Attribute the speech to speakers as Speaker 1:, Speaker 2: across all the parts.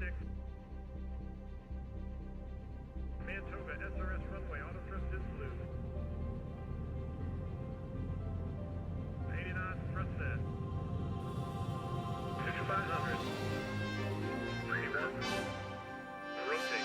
Speaker 1: 6. Command Toga, SRS runway, auto thrust is blue. 80 knots, thrust set. 5500. Pre-burn. Rotate.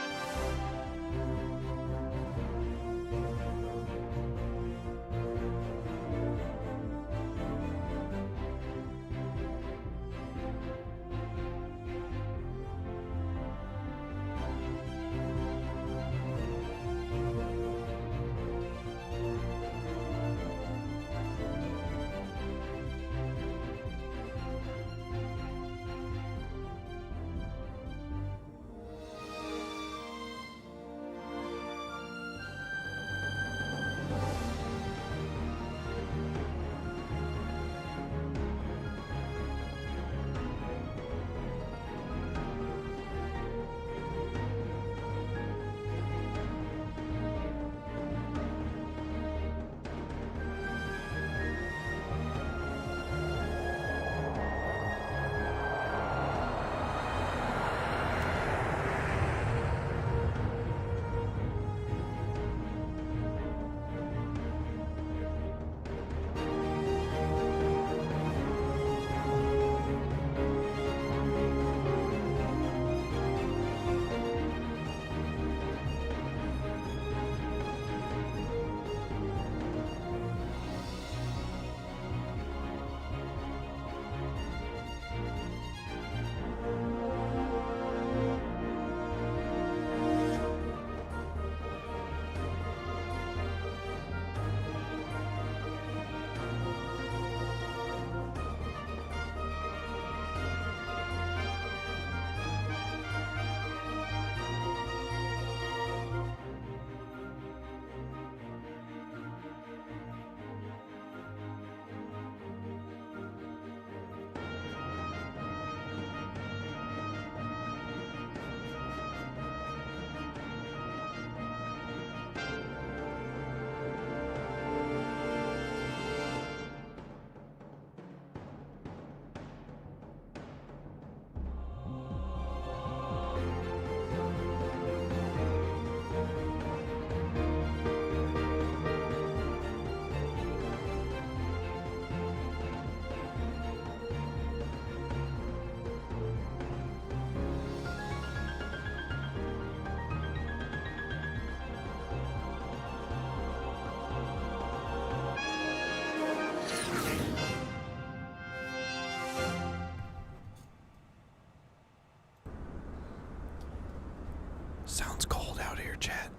Speaker 2: Sounds cold out here, chat.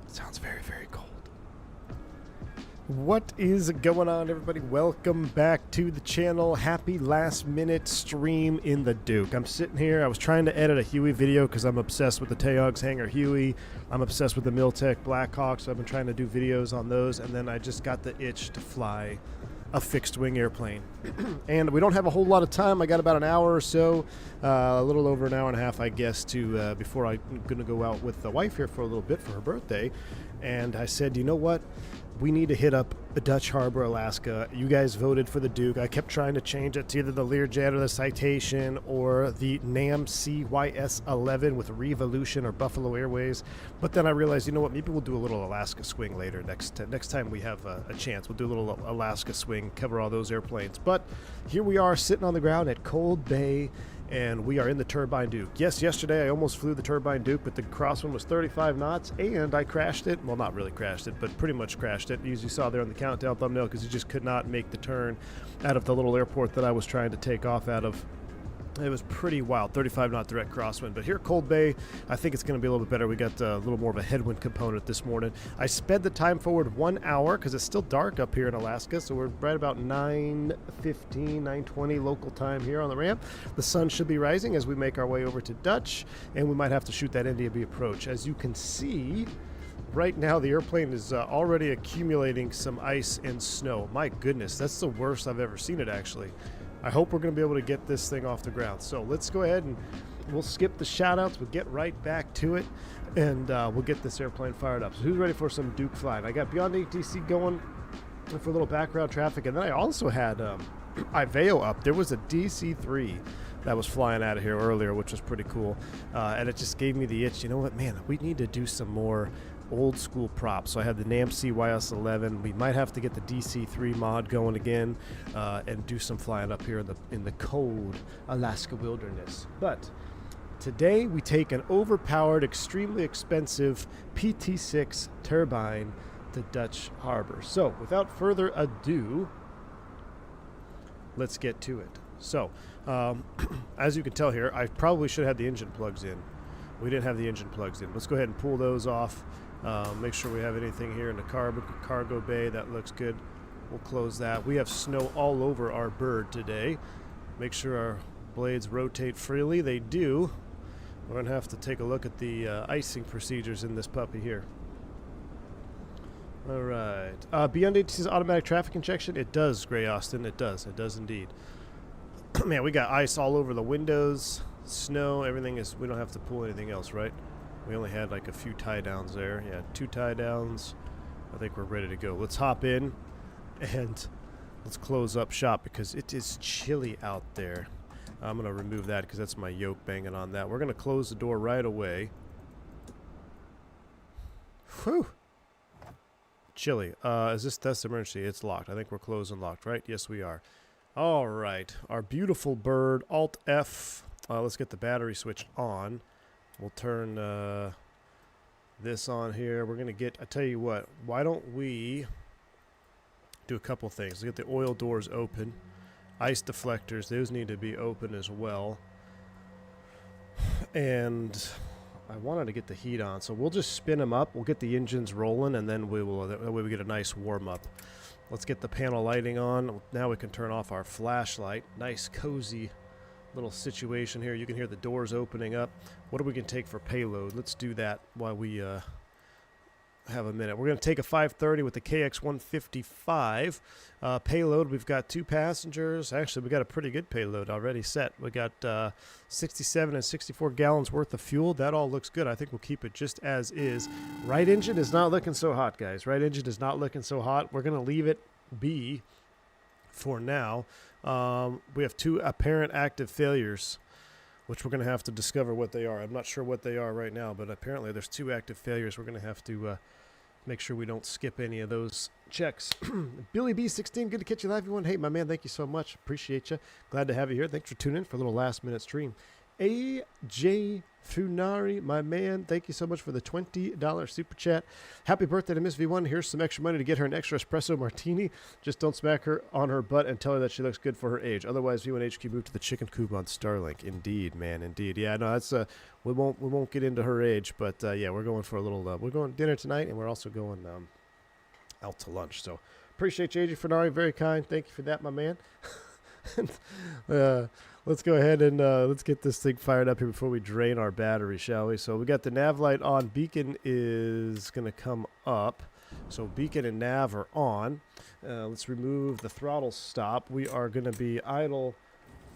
Speaker 2: Sounds very, very cold. What is going on, everybody? Welcome back to the channel. Happy last minute stream in the Duke. I'm sitting here. I was trying to edit a Huey video because I'm obsessed with the Taogs Hangar Huey. I'm obsessed with the Miltech Blackhawk, so I've been trying to do videos on those, and then I just got the itch to fly a fixed-wing airplane. And we don't have a whole lot of time. I got about an hour or so, a little over an hour and a half, I guess, to before I'm going to go out with the wife here for a little bit for her birthday. And I said, you know what? We need to hit up Dutch Harbor, Alaska. You guys voted for the Duke. I kept trying to change it to either the Learjet or the Citation or the NAM CYS-11 with Revolution or Buffalo Airways. But then I realized, you know what? Maybe we'll do a little Alaska swing later. Next time we have a chance, we'll do a little Alaska swing, cover all those airplanes. But here we are sitting on the ground at Cold Bay, and we are in the Turbine Duke. Yes, yesterday I almost flew the Turbine Duke, but the crosswind was 35 knots, and I crashed it. Well, not really crashed it, but pretty much crashed it, as you saw there on the countdown thumbnail, because you just could not make the turn out of the little airport that I was trying to take off out of. It was pretty wild, 35 knot direct crosswind. But here at Cold Bay, I think it's going to be a little bit better. We got a little more of a headwind component this morning. I sped the time forward 1 hour because it's still dark up here in Alaska. So we're right about 9:15, 9:20 local time here on the ramp. The sun should be rising as we make our way over to Dutch, and we might have to shoot that NDB approach. As you can see, right now the airplane is already accumulating some ice and snow. My goodness, that's the worst I've ever seen it, actually. I hope we're going to be able to get this thing off the ground. So let's go ahead and we'll skip the shout-outs. We'll get right back to it, and we'll get this airplane fired up. So who's ready for some Duke flying? I got Beyond ATC going for a little background traffic, and then I also had Iveo up. There was a DC-3 that was flying out of here earlier, which was pretty cool. And it just gave me the itch. You know what, man, we need to do some more old school props. So I had the NAMC YS11. We might have to get the DC3 mod going again and do some flying up here in the cold Alaska wilderness. But today we take an overpowered, extremely expensive PT6 turbine to Dutch Harbor. So without further ado, let's get to it. So as you can tell here, I probably should have had the engine plugs in. We didn't have the engine plugs in. Let's go ahead and pull those off. Make sure we have anything here in the cargo bay. That looks good. We'll close that. We have snow all over our bird today. Make sure our blades rotate freely. They do. We're going to have to take a look at the icing procedures in this puppy here. All right. Beyond ATC's automatic traffic injection? It does, Gray Austin. It does. It does indeed. Man, we got ice all over the windows. Snow. Everything is... We don't have to pull anything else, right? We only had like a few tie downs there. Yeah, 2 tie downs. I think we're ready to go. Let's hop in and let's close up shop because it is chilly out there. I'm going to remove that because that's my yoke banging on that. We're going to close the door right away. Whew. Chilly. Is this test emergency? It's locked. I think we're closed and locked, right? Yes, we are. All right. Our beautiful bird, Alt F. Let's get the battery switch on. We'll turn this on here. We're going to get, I tell you what, why don't we do a couple things. Let's get the oil doors open. Ice deflectors, those need to be open as well. And I wanted to get the heat on, so we'll just spin them up. We'll get the engines rolling, and then we will. That way we get a nice warm up. Let's get the panel lighting on. Now we can turn off our flashlight. Nice, cozy little situation here. You can hear the doors opening up. What do we can take for payload? Let's do that while we have a minute. We're going to take a 530 with the KX-155 payload. We've got 2 passengers. Actually, we got a pretty good payload already set. We got 67 and 64 gallons worth of fuel. That all looks good. I think we'll keep it just as is. Right engine is not looking so hot, guys. Right engine is not looking so hot. We're going to leave it be for now. We have 2 apparent active failures, which we're going to have to discover what they are. I'm not sure what they are right now, but apparently there's 2 active failures. We're going to have to make sure we don't skip any of those checks. Billy B16, good to catch you live, everyone. Hey, my man, thank you so much. Appreciate you. Glad to have you here. Thanks for tuning in for a little last-minute stream. AJ Funari, my man, thank you so much for the $20 super chat. Happy birthday to Miss V1. Here's some extra money to get her an extra espresso martini. Just don't smack her on her butt and tell her that she looks good for her age. Otherwise, V1 HQ move to the chicken coop on Starlink. Indeed, man, indeed. Yeah, no, that's we won't get into her age, but yeah, we're going for a little. We're going dinner tonight, and we're also going out to lunch. So appreciate you, AJ Funari. Very kind. Thank you for that, my man. Let's go ahead and let's get this thing fired up here before we drain our battery, shall we? So we got the nav light on. Beacon is going to come up. So beacon and nav are on. Let's remove the throttle stop. We are going to be idle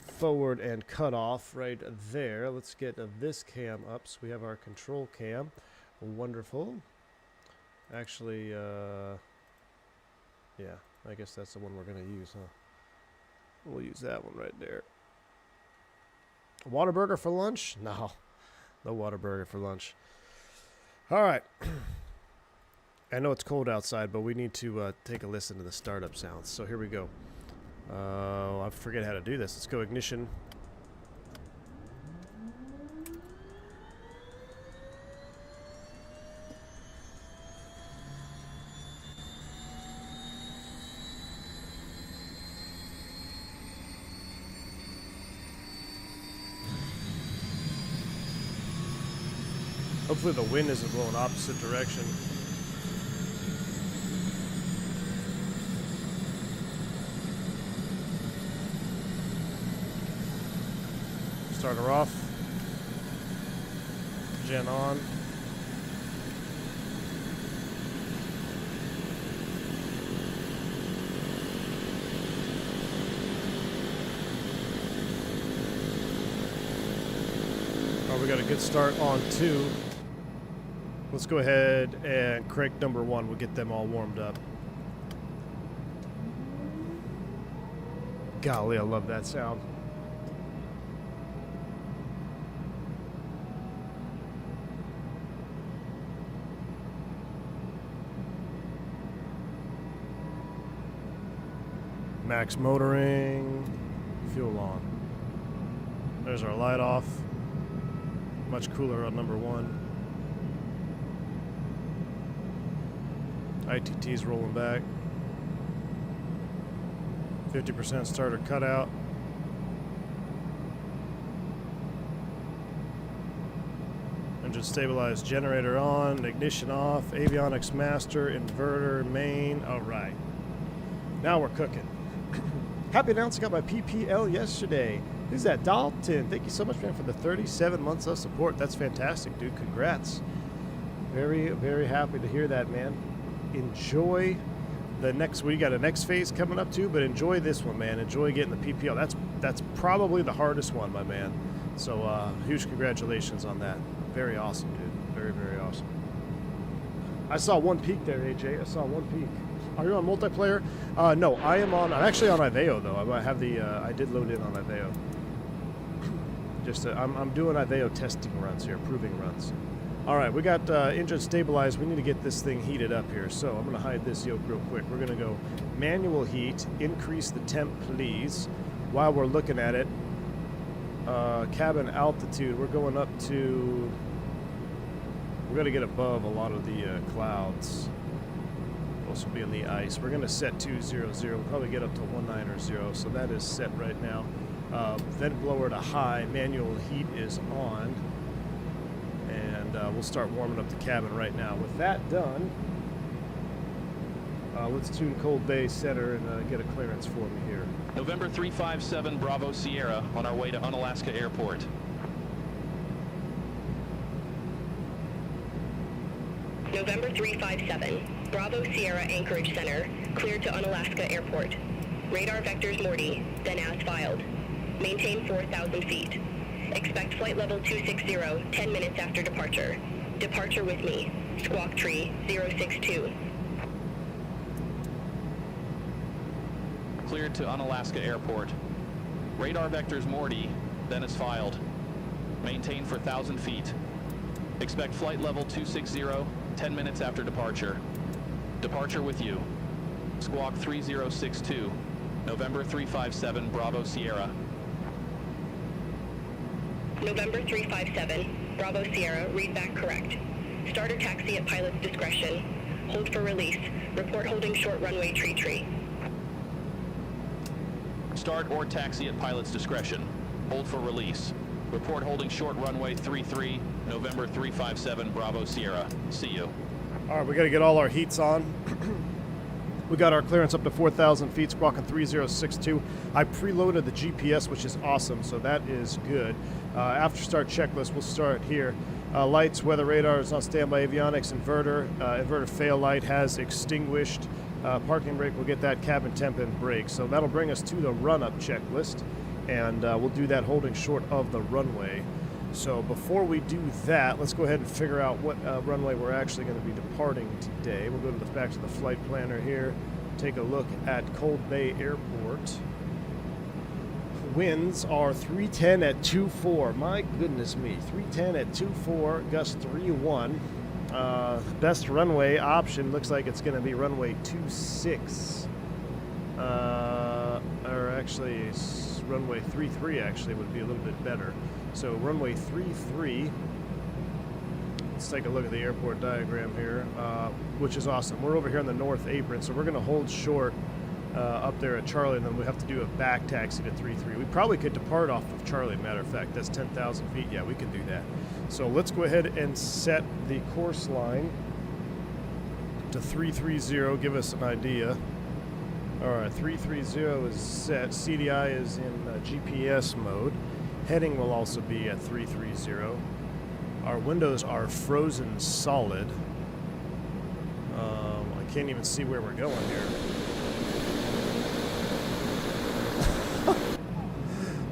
Speaker 2: forward and cut off right there. Let's get this cam up. So we have our control cam. Wonderful. Actually, yeah, I guess that's the one we're going to use, huh? We'll use that one right there. Whataburger for lunch? No. No Whataburger for lunch. All right. I know it's cold outside, but we need to take a listen to the startup sounds. So here we go. I forget how to do this. Let's go ignition. Hopefully the wind isn't blowing opposite direction. Start her off. Gen on. Oh, we got a good start on 2. Let's go ahead and crank number 1. We'll get them all warmed up. Golly, I love that sound. max motoring, fuel on. There's our light off. Much cooler on number 1. ITT's rolling back. 50% starter cutout. Engine stabilized, generator on, ignition off, avionics master, inverter, main. All right. Now we're cooking. Happy announcing I got my PPL yesterday. Who's that? Dalton. Thank you so much, man, for the 37 months of support. That's fantastic, dude. Congrats. Very, very happy to hear that, man. Enjoy the next. We got a next phase coming up too, but enjoy this one, man. Enjoy getting the PPL. That's probably the hardest one, my man. So huge congratulations on that. Very awesome, dude. Very, very awesome. I saw one peak there, AJ. I saw one peak. Are you on multiplayer? No, I am on. I'm actually on Iveo though. I have the. I did load in on Iveo. Just I'm doing Iveo testing runs here, proving runs. All right, we got engine stabilized. We need to get this thing heated up here. So I'm going to hide this yoke real quick. We're going to go manual heat, increase the temp, please. While we're looking at it, cabin altitude, we're going up to, we're going to get above a lot of the clouds. Also be on the ice. We're going to set 200. We'll probably get up to 190. So that is set right now. Vent blower to high. Manual heat is on. And we'll start warming up the cabin right now. With that done, let's tune Cold Bay Center and get a clearance for me here.
Speaker 3: November 357 Bravo Sierra on our way to Unalaska Airport.
Speaker 4: November 357 Bravo Sierra Anchorage Center, cleared to Unalaska Airport. Radar vectors Morty, then as filed. Maintain 4,000 feet. Expect flight level 260, 10 minutes after departure. Departure with me. Squawk Tree 062.
Speaker 3: Cleared to Unalaska Airport. Radar vectors Morty, then as filed. Maintain for 1,000 feet. Expect flight level 260, 10 minutes after departure. Departure with you. Squawk 3062. November 357 Bravo Sierra.
Speaker 4: November 357 Bravo Sierra, read back correct. Starter taxi at pilot's discretion. Hold for release. Report holding short runway tree.
Speaker 3: Start or taxi at pilot's discretion. Hold for release. Report holding short runway 33, November 357 Bravo Sierra. See you.
Speaker 2: All right, we got to get all our heats on. We got our clearance up to 4,000 feet, squawking 3062. I preloaded the GPS, which is awesome, so that is good. After start checklist, we'll start here. Lights, weather radar is on standby, avionics, inverter. Inverter fail light has extinguished. Parking brake, we'll get that cabin temp and brake. So that'll bring us to the run-up checklist, and we'll do that holding short of the runway. So before we do that, let's go ahead and figure out what runway we're actually going to be departing today. We'll go back to the flight planner here, take a look at Cold Bay Airport. Winds are 310 at 2.4. My goodness me, 310 at 2.4, gust 3.1. Best runway option looks like it's going to be runway 26. Or actually, runway 33 actually would be a little bit better. So runway 33, let's take a look at the airport diagram here, which is awesome. We're over here on the north apron, so we're going to hold short up there at Charlie, and then we have to do a back taxi to 33. We probably could depart off of Charlie, matter of fact. That's 10,000 feet. Yeah, we can do that. So let's go ahead and set the course line to 330, give us an idea. All right, 330 is set. CDI is in GPS mode. Heading will also be at 330. Our windows are frozen solid. I can't even see where we're going here.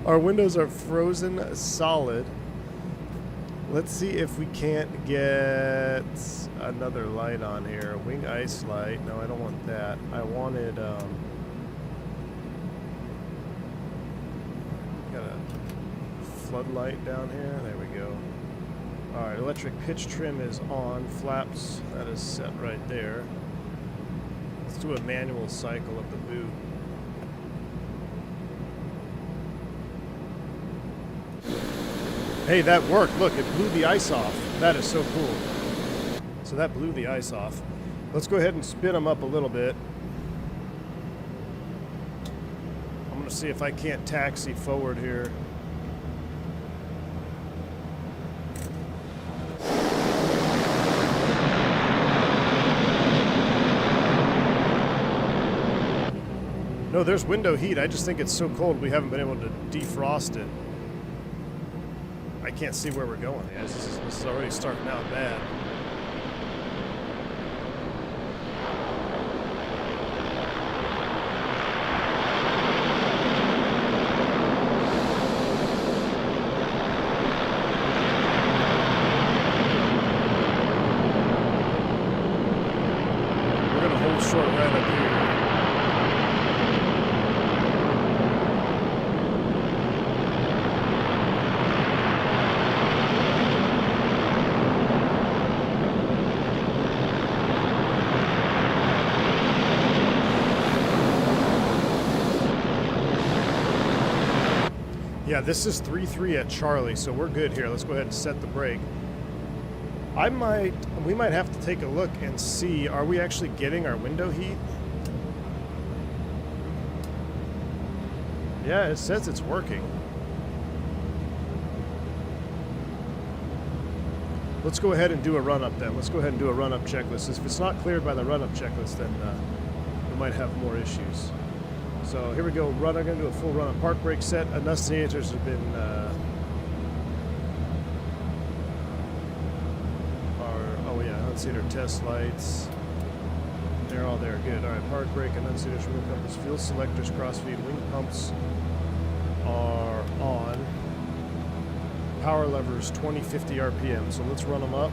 Speaker 2: Our windows are frozen solid. Let's see if we can't get another light on here. Wing ice light. No, I don't want that. I wanted, got a floodlight down here. There we go. Alright, electric pitch trim is on. Flaps, that is set right there. Let's do a manual cycle of the boot. Hey, that worked. Look, it blew the ice off. That is so cool. So that blew the ice off. Let's go ahead and spin them up a little bit. I'm going to see if I can't taxi forward here. No, there's window heat. I just think it's so cold we haven't been able to defrost it. I can't see where we're going. Yeah, this is already starting out bad. We're going to hold short right up here. Yeah, this is 3-3 at Charlie, so we're good here. Let's go ahead and set the brake. We might have to take a look and see, are we actually getting our window heat? Yeah, it says it's working. Let's go ahead and do a run-up then. Let's go ahead and do a run-up checklist. If it's not cleared by the run-up checklist, then we might have more issues. So here we go. I'm going to do a full run of park brake set. Annunciators have been annunciator test lights. They're all there. Good. All right. Park brake, annunciators, rear compass, fuel selectors, crossfeed, wing pumps are on. Power levers 20-50 RPM. So let's run them up.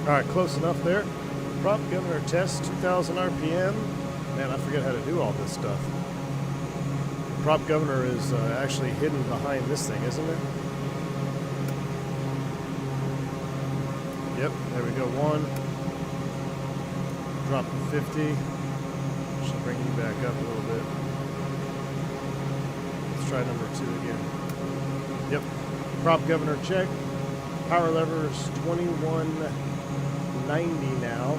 Speaker 2: All right, close enough there. Prop governor test, 2,000 RPM. Man, I forget how to do all this stuff. Prop governor is actually hidden behind this thing, isn't it? Yep, there we go, 1. Drop to 50. Should bring you back up a little bit. Let's try number 2 again. Yep, prop governor check. Power levers 2190 now.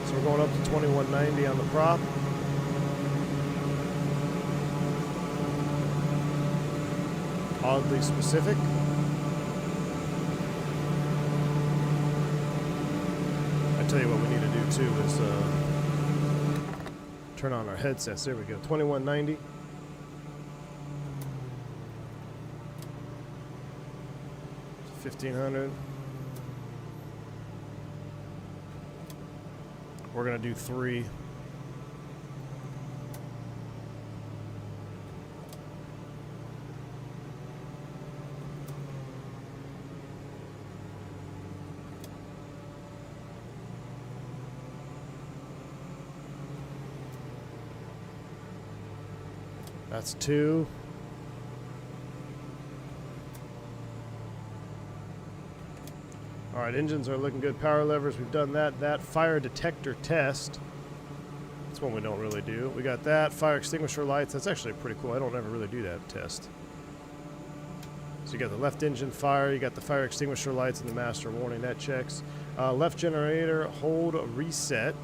Speaker 2: So we're going up to 2190 on the prop. Oddly specific. I tell you what we need to do too is turn on our headsets. There we go. 2190. $1,500. We're gonna do 3. That's 2. All right, engines are looking good. Power levers, we've done that. That fire detector test. That's one we don't really do. We got that. Fire extinguisher lights. That's actually pretty cool. I don't ever really do that test. So you got the left engine fire. You got the fire extinguisher lights and the master warning. That checks. Left generator, hold reset.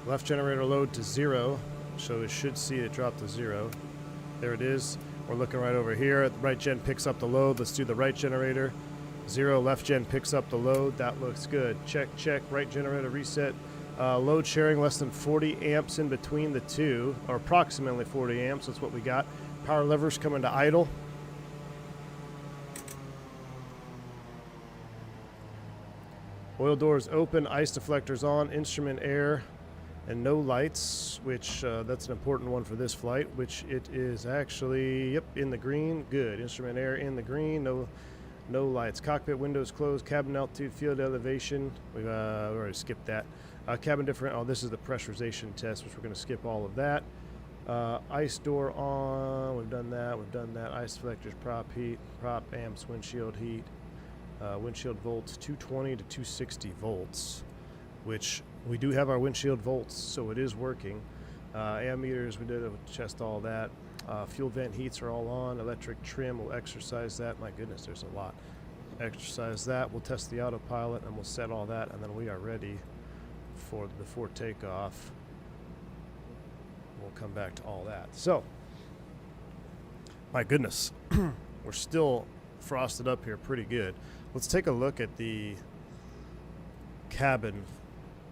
Speaker 2: Left generator load to 0. So it should see it drop to 0. There it is. We're looking right over here. The right gen picks up the load. Let's do the right generator. 0, left gen picks up the load. That looks good. Check, check. Right generator reset. Load sharing less than 40 amps in between the two, or approximately 40 amps. That's what we got. Power levers coming to idle. Oil doors open, ice deflectors on, instrument air, and no lights, which that's an important one for this flight, which it is actually, yep, in the green. Good. Instrument air in the green, no lights. Cockpit windows closed, cabin altitude, field elevation. We've already skipped that. Cabin different. Oh, this is the pressurization test, which we're going to skip all of that. Ice door on. We've done that. Ice deflectors, prop heat, prop amps, windshield heat. Windshield volts 220 to 260 volts, which we do have our windshield volts, so it is working. Ammeters, we did test all that. Fuel vent heats are all on. Electric trim, we'll exercise that. My goodness, there's a lot. Exercise that. We'll test the autopilot and we'll set all that, and then we are ready before takeoff. We'll come back to all that. So, my goodness, we're still frosted up here pretty good. Let's take a look at the cabin.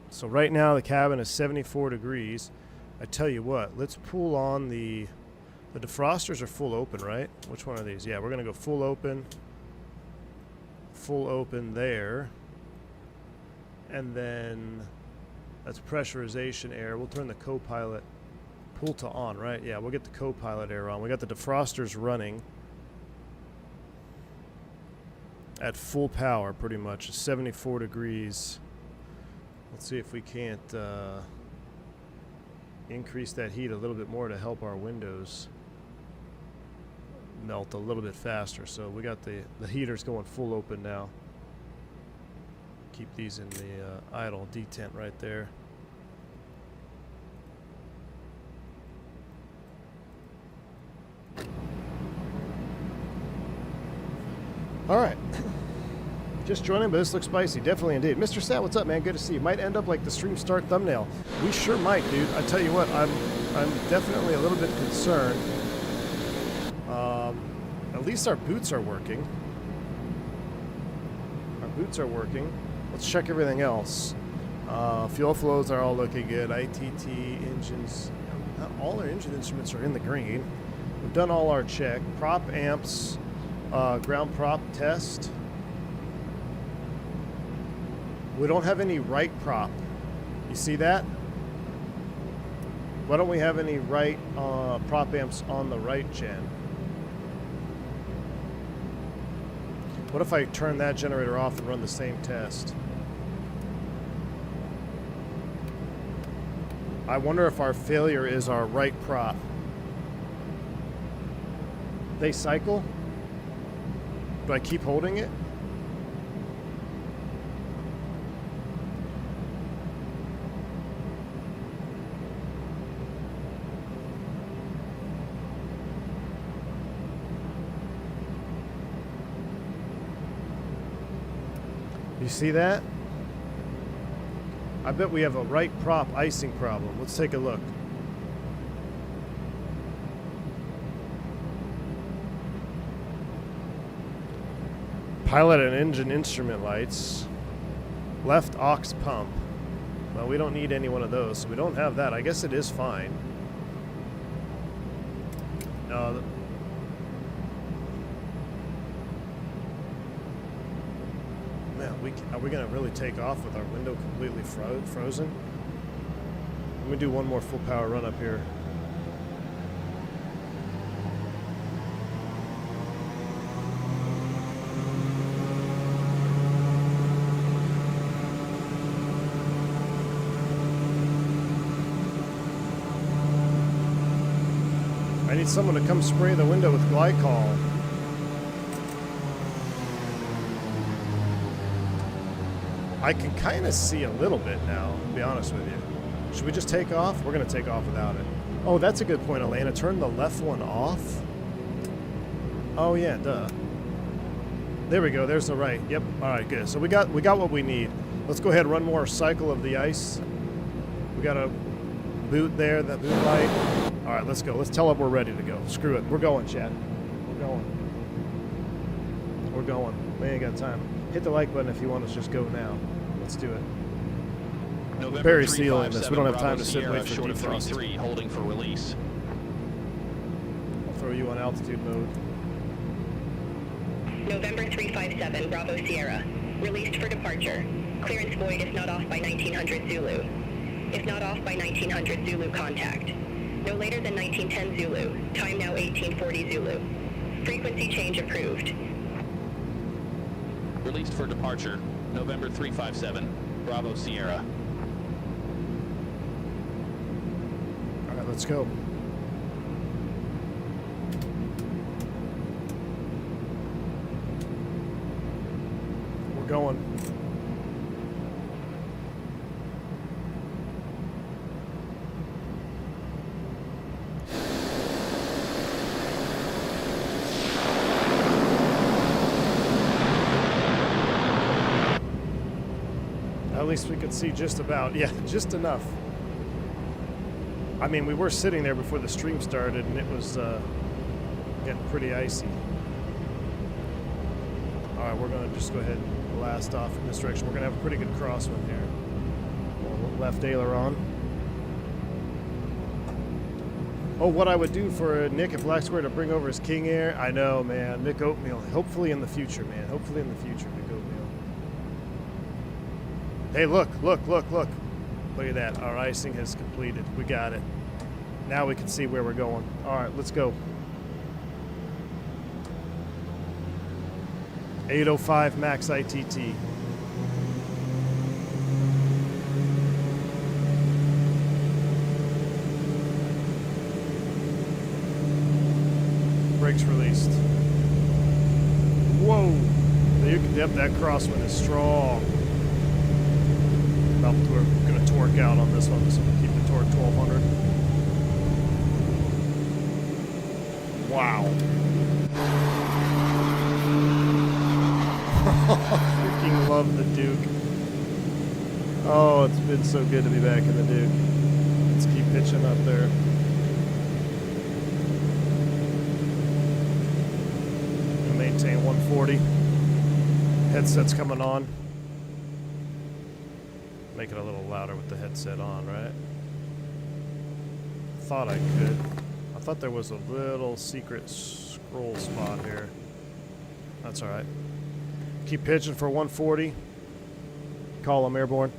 Speaker 2: So right now the cabin is 74 degrees. I tell you what, let's pull on the defrosters are full open, right? Which one are these? Yeah, we're gonna go full open there, and then that's pressurization air. We'll turn the co-pilot pull to on, right? Yeah, we'll get the co-pilot air on. We got the defrosters running at full power, pretty much. It's 74 degrees. Let's see if we can't increase that heat a little bit more to help our windows melt a little bit faster. So we got the heaters going full open now. Keep these in the idle detent right there. All right. Just joining, but this looks spicy. Definitely indeed. Mr. Sat, what's up, man? Good to see you. Might end up like the stream start thumbnail. We sure might, dude. I tell you what, I'm definitely a little bit concerned. At least our boots are working. Let's check everything else. Fuel flows are all looking good. ITT, engines. Not all our engine instruments are in the green. We've done all our check. Prop amps, ground prop test. We don't have any right prop. You see that? Why don't we have any right prop amps on the right gen? What if I turn that generator off and run the same test? I wonder if our failure is our right prop. They cycle? Do I keep holding it? You see that? I bet we have a right prop icing problem. Let's take a look. Pilot and engine instrument lights. Left aux pump. Well, we don't need any one of those, so we don't have that. I guess it is fine. Man, are we going to really take off with our window completely frozen? Let me do one more full power run up here. I need someone to come spray the window with glycol. I can kind of see a little bit now, to be honest with you. Should we just take off? We're going to take off without it. Oh, that's a good point, Elena. Turn the left one off? Oh, yeah, duh. There we go. There's the right. Yep. All right, good. So we got what we need. Let's go ahead and run more cycle of the ice. We got a boot there, that boot light. All right, let's go. Let's tell them we're ready to go. Screw it. We're going, Chad. We're going. We ain't got time. Hit the like button if you want us to just go now. Let's do it.
Speaker 3: November
Speaker 2: Barry sealing this. We don't have time to sit and wait for
Speaker 3: short of
Speaker 2: defrost.
Speaker 3: 33, holding for release.
Speaker 2: I'll throw you on altitude mode.
Speaker 4: November 357, Bravo Sierra. Released for departure. Clearance void if not off by 1900 Zulu. If not off by 1900 Zulu, contact. No later than 1910 Zulu. Time now 1840 Zulu. Frequency change approved.
Speaker 3: Released for departure, November 357, Bravo Sierra.
Speaker 2: All right, let's go. We're going. At least we could see just about, yeah, just enough. I mean, we were sitting there before the stream started, and it was getting pretty icy. All right, we're going to just go ahead and blast off in this direction. We're going to have a pretty good crosswind here. Left aileron. Oh, what I would do for Nick if Black Square to bring over his King Air. I know, man. Nick Oatmeal. Hopefully in the future, man. Hopefully in the future, Nick Oatmeal. Hey, look, look, look, look. Look at that. Our icing has completed. We got it. Now we can see where we're going. All right, let's go. 805 max ITT. Brakes released. Whoa! Yep, that crosswind is strong. We're going to torque out on this one, so we'll keep the torque 1200. Wow. Freaking love the Duke. Oh, it's been so good to be back in the Duke. Let's keep pitching up there. Gonna maintain 140. Headset's coming on. Make it a little louder with the headset on, right? Thought I could. I thought there was a little secret scroll spot here. That's alright. Keep pitching for 140. Call them airborne.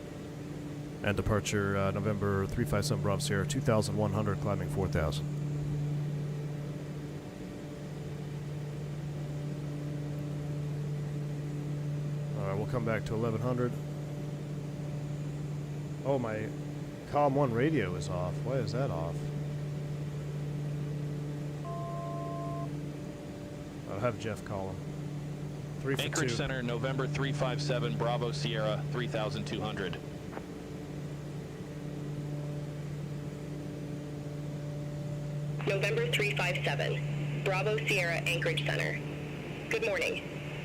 Speaker 2: And departure November 357 Bravo Sierra 2100, climbing 4000. Alright, we'll come back to 1100. Oh, my COM 1 radio is off. Why is that off? I'll have Jeff call him. 3 for
Speaker 3: Anchorage
Speaker 2: 2.
Speaker 3: Center, November 357, Bravo Sierra, 3200.
Speaker 4: November 357, Bravo Sierra Anchorage Center. Good morning.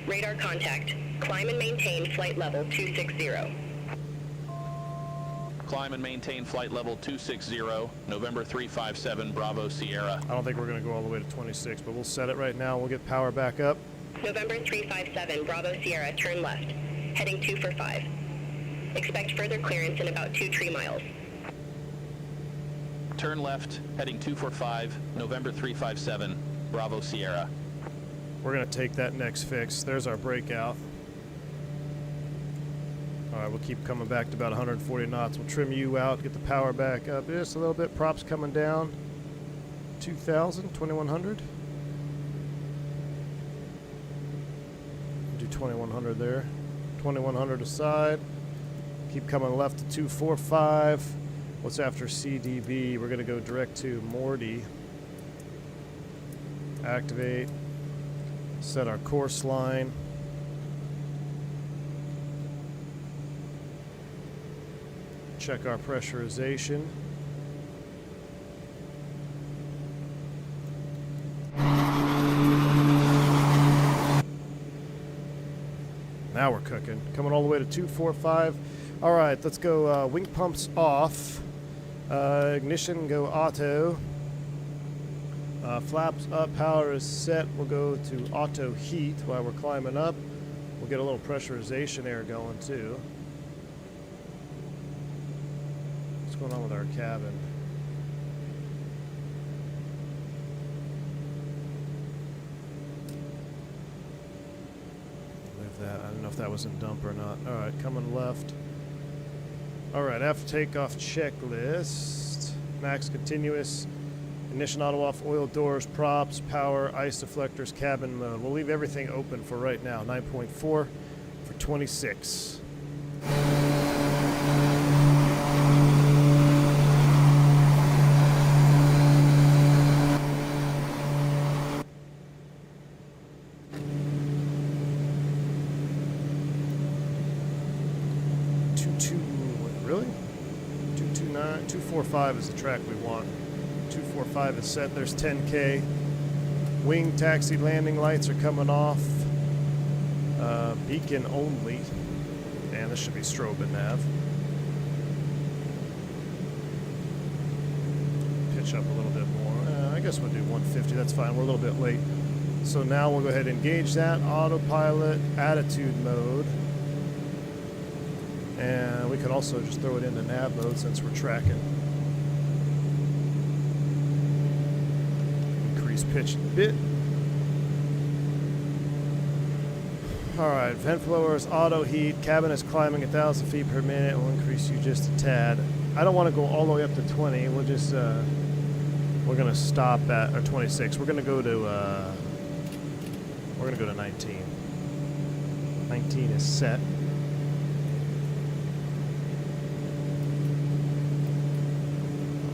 Speaker 4: Radar contact. Climb and maintain flight level 260.
Speaker 3: Climb and maintain flight level 260, November 357, Bravo Sierra.
Speaker 2: I don't think we're going to go all the way to 26, but we'll set it right now. We'll get power back up.
Speaker 4: November 357, Bravo Sierra, turn left. Heading 245. Expect further clearance in about 2 tree miles.
Speaker 3: Turn left, heading 245, November 357, Bravo Sierra.
Speaker 2: We're going to take that next fix. There's our breakout. All right, we'll keep coming back to about 140 knots. We'll trim you out, get the power back up just a little bit. Props coming down. 2,000, 2,100. Do 2,100 there. 2,100 aside. Keep coming left to 245. What's after CDB? We're going to go direct to Morty. Activate. Set our course line. Check our pressurization. Now we're cooking. Coming all the way to 245. All right, let's go wing pumps off. Ignition, go auto. Flaps up, power is set. We'll go to auto heat while we're climbing up. We'll get a little pressurization air going too. What's going on with our cabin? Leave that. I know if that was in dump or not. All right, coming left. All right, after takeoff checklist. Max continuous. Ignition auto off, oil doors, props, power, ice deflectors, cabin mode. We'll leave everything open for right now. 9.4 for 26. Really? 229, 245 is the track we want. 245 is set. There's 10K. Wing taxi landing lights are coming off. Beacon only. And this should be strobe and nav. Pitch up a little bit more. I guess we'll do 150. That's fine. We're a little bit late. So now we'll go ahead and engage that. Autopilot, attitude mode. And we could also just throw it into nav mode since we're tracking. Increase pitch a bit. Alright, vent blowers, auto heat, cabin is climbing 1,000 feet per minute. We'll increase you just a tad. I don't want to go all the way up to 20. We'll just, we're going to stop at, or 26. We're going to go to, 19. 19 is set.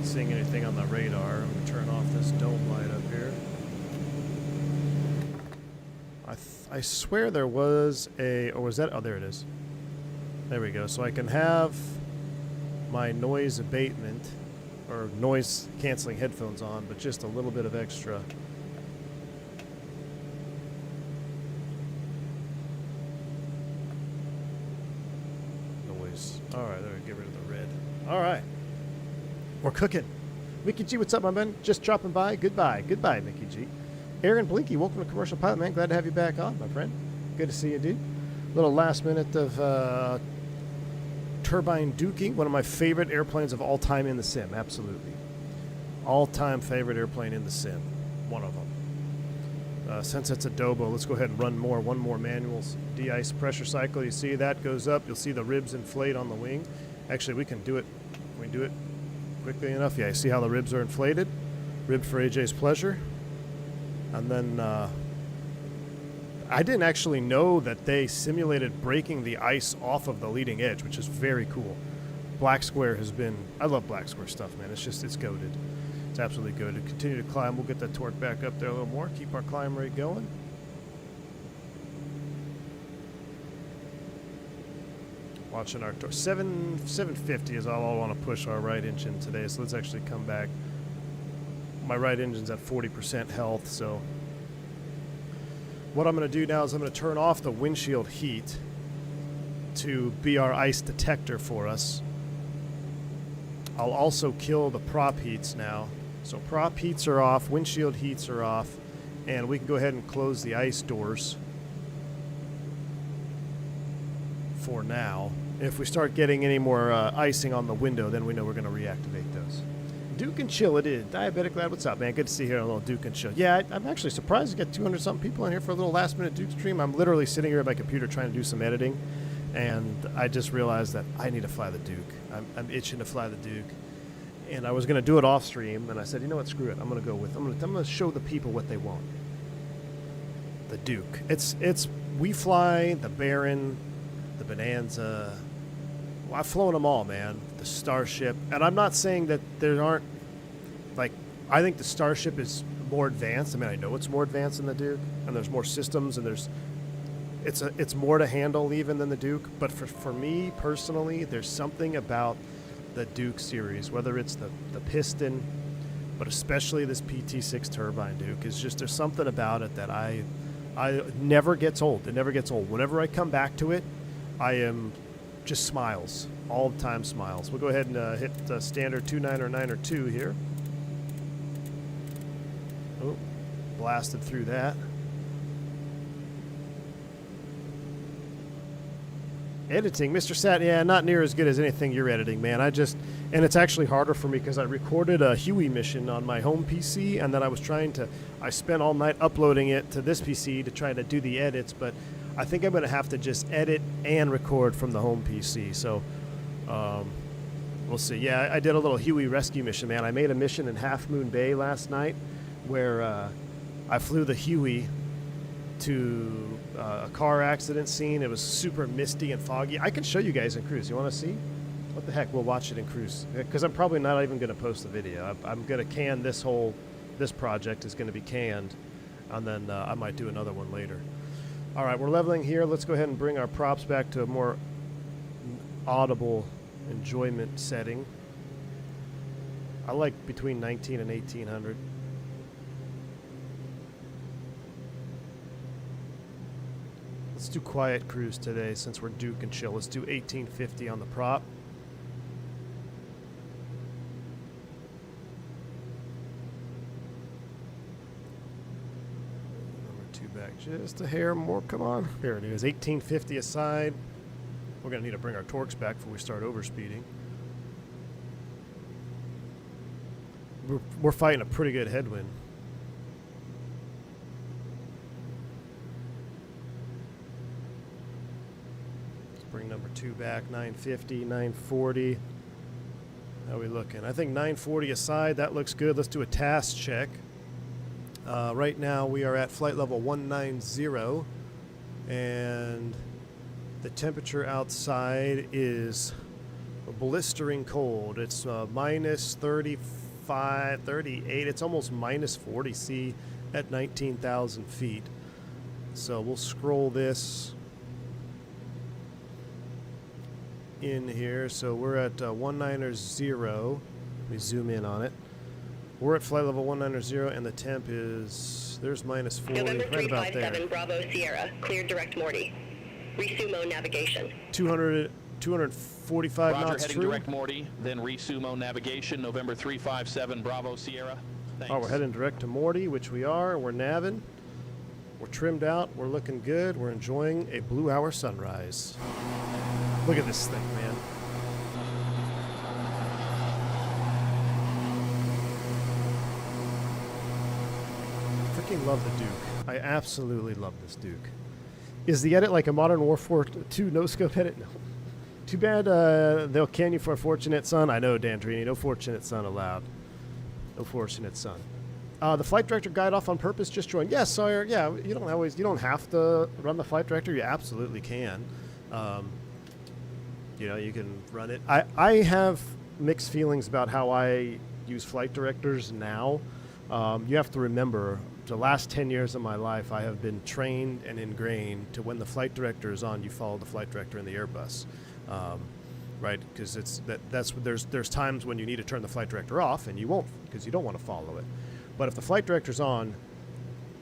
Speaker 2: Seeing anything on the radar. I'm going to turn off this dome light up here. I swear there was a, or was that, oh there it is. There we go. So I can have my noise abatement or noise canceling headphones on, but just a little bit of extra. Noise. Alright, there we go. Get rid of the red. Alright. We're cooking. Mickey G, what's up, my man? Just dropping by. Goodbye. Goodbye, Mickey G. Aaron Blinky, welcome to Commercial Pilot, man. Glad to have you back on, my friend. Good to see you, dude. Little last minute of turbine duking. One of my favorite airplanes of all time in the sim. Absolutely. All-time favorite airplane in the sim. One of them. Since it's a Dobo, let's go ahead and run more. One more manual de-ice pressure cycle. You see that goes up. You'll see the ribs inflate on the wing. Actually, we can do it. Can we do it quickly enough? Yeah, you see how the ribs are inflated? Ribbed for AJ's pleasure. And then I didn't actually know that they simulated breaking the ice off of the leading edge, which is very cool. Black Square has been, I love Black Square stuff, man. It's just, it's goated. It's absolutely goated. Continue to climb. We'll get that torque back up there a little more. Keep our climb rate going. Watching our 750 is all I want to push our right engine today. So let's actually come back. My right engine's at 40% health, so what I'm going to do now is I'm going to turn off the windshield heat to be our ice detector for us. I'll also kill the prop heats now. So prop heats are off, windshield heats are off, and we can go ahead and close the ice doors for now. If we start getting any more icing on the window, then we know we're going to reactivate those. Duke and Chill it is. Diabetic Lad, what's up, man? Good to see you here on a little Duke and Chill. Yeah, I'm actually surprised to get 200-something people in here for a little last-minute Duke stream. I'm literally sitting here at my computer trying to do some editing, and I just realized that I need to fly the Duke. I'm itching to fly the Duke. And I was going to do it off-stream, and I said, you know what, screw it. I'm going to go with, I'm going to show the people what they want. The Duke. We fly the Baron, the Bonanza. Well, I've flown them all, man. The Starship. And I'm not saying that there aren't, like, I think the Starship is more advanced. I mean, I know it's more advanced than the Duke, and there's more systems, and it's more to handle even than the Duke. But for me, personally, there's something about the Duke series, whether it's the piston, but especially this PT6 turbine Duke, is just, there's something about it that I never gets old. It never gets old. Whenever I come back to it, I am just smiles. All the time smiles. We'll go ahead and hit standard 29 or 9 or 2 here. Oh, blasted through that. Editing, Mr. Sat, yeah, not near as good as anything you're editing, man. And it's actually harder for me because I recorded a Huey mission on my home PC, and then I spent all night uploading it to this PC to try to do the edits, but I think I'm going to have to just edit and record from the home PC. So we'll see. Yeah, I did a little Huey rescue mission, man. I made a mission in Half Moon Bay last night where I flew the Huey to a car accident scene. It was super misty and foggy. I can show you guys in cruise. You want to see? What the heck? We'll watch it in cruise. Because I'm probably not even going to post the video. I'm going to can this project is going to be canned. And then I might do another one later. All right, we're leveling here. Let's go ahead and bring our props back to a more audible enjoyment setting. I like between 19 and 1800. Let's do quiet cruise today since we're Duke and chill. Let's do 1850 on the prop. Just a hair more, come on. Here it is, 1850 aside. We're going to need to bring our torques back before we start overspeeding. We're fighting a pretty good headwind. Let's bring number 2 back, 950, 940. How are we looking? I think 940 aside, that looks good. Let's do a task check. Right now we are at flight level 190 and the temperature outside is blistering cold. It's minus 35, 38. It's almost minus 40 C at 19,000 feet. So we'll scroll this in here. So we're at 190. Let me zoom in on it. We're at flight level 190, and the temp is, there's minus 40,
Speaker 4: November
Speaker 2: right about there.
Speaker 4: 357, Bravo Sierra, cleared direct Morty. Resumo navigation.
Speaker 2: 245
Speaker 3: Roger,
Speaker 2: knots
Speaker 3: heading
Speaker 2: true.
Speaker 3: direct Morty, then resumo navigation, November 357, Bravo Sierra. Thanks.
Speaker 2: Oh, we're heading direct to Morty, which we are. We're navving. We're trimmed out. We're looking good. We're enjoying a blue hour sunrise. Look at this thing, man. Love the Duke. I absolutely love this Duke. Is the edit like a Modern Warfare 2 no-scope edit? No. Too bad they'll can you for a Fortunate Son. I know, Dandrini. No Fortunate Son allowed. No Fortunate Son. The flight director guide off on purpose just joined. Yes, Sawyer. Yeah, you don't have to run the flight director. You absolutely can. You know, you can run it. I have mixed feelings about how I use flight directors now. You have to remember, the last 10 years of my life, I have been trained and ingrained to when the flight director is on, you follow the flight director in the Airbus, right? Because there's times when you need to turn the flight director off, and you won't because you don't want to follow it. But if the flight director's on,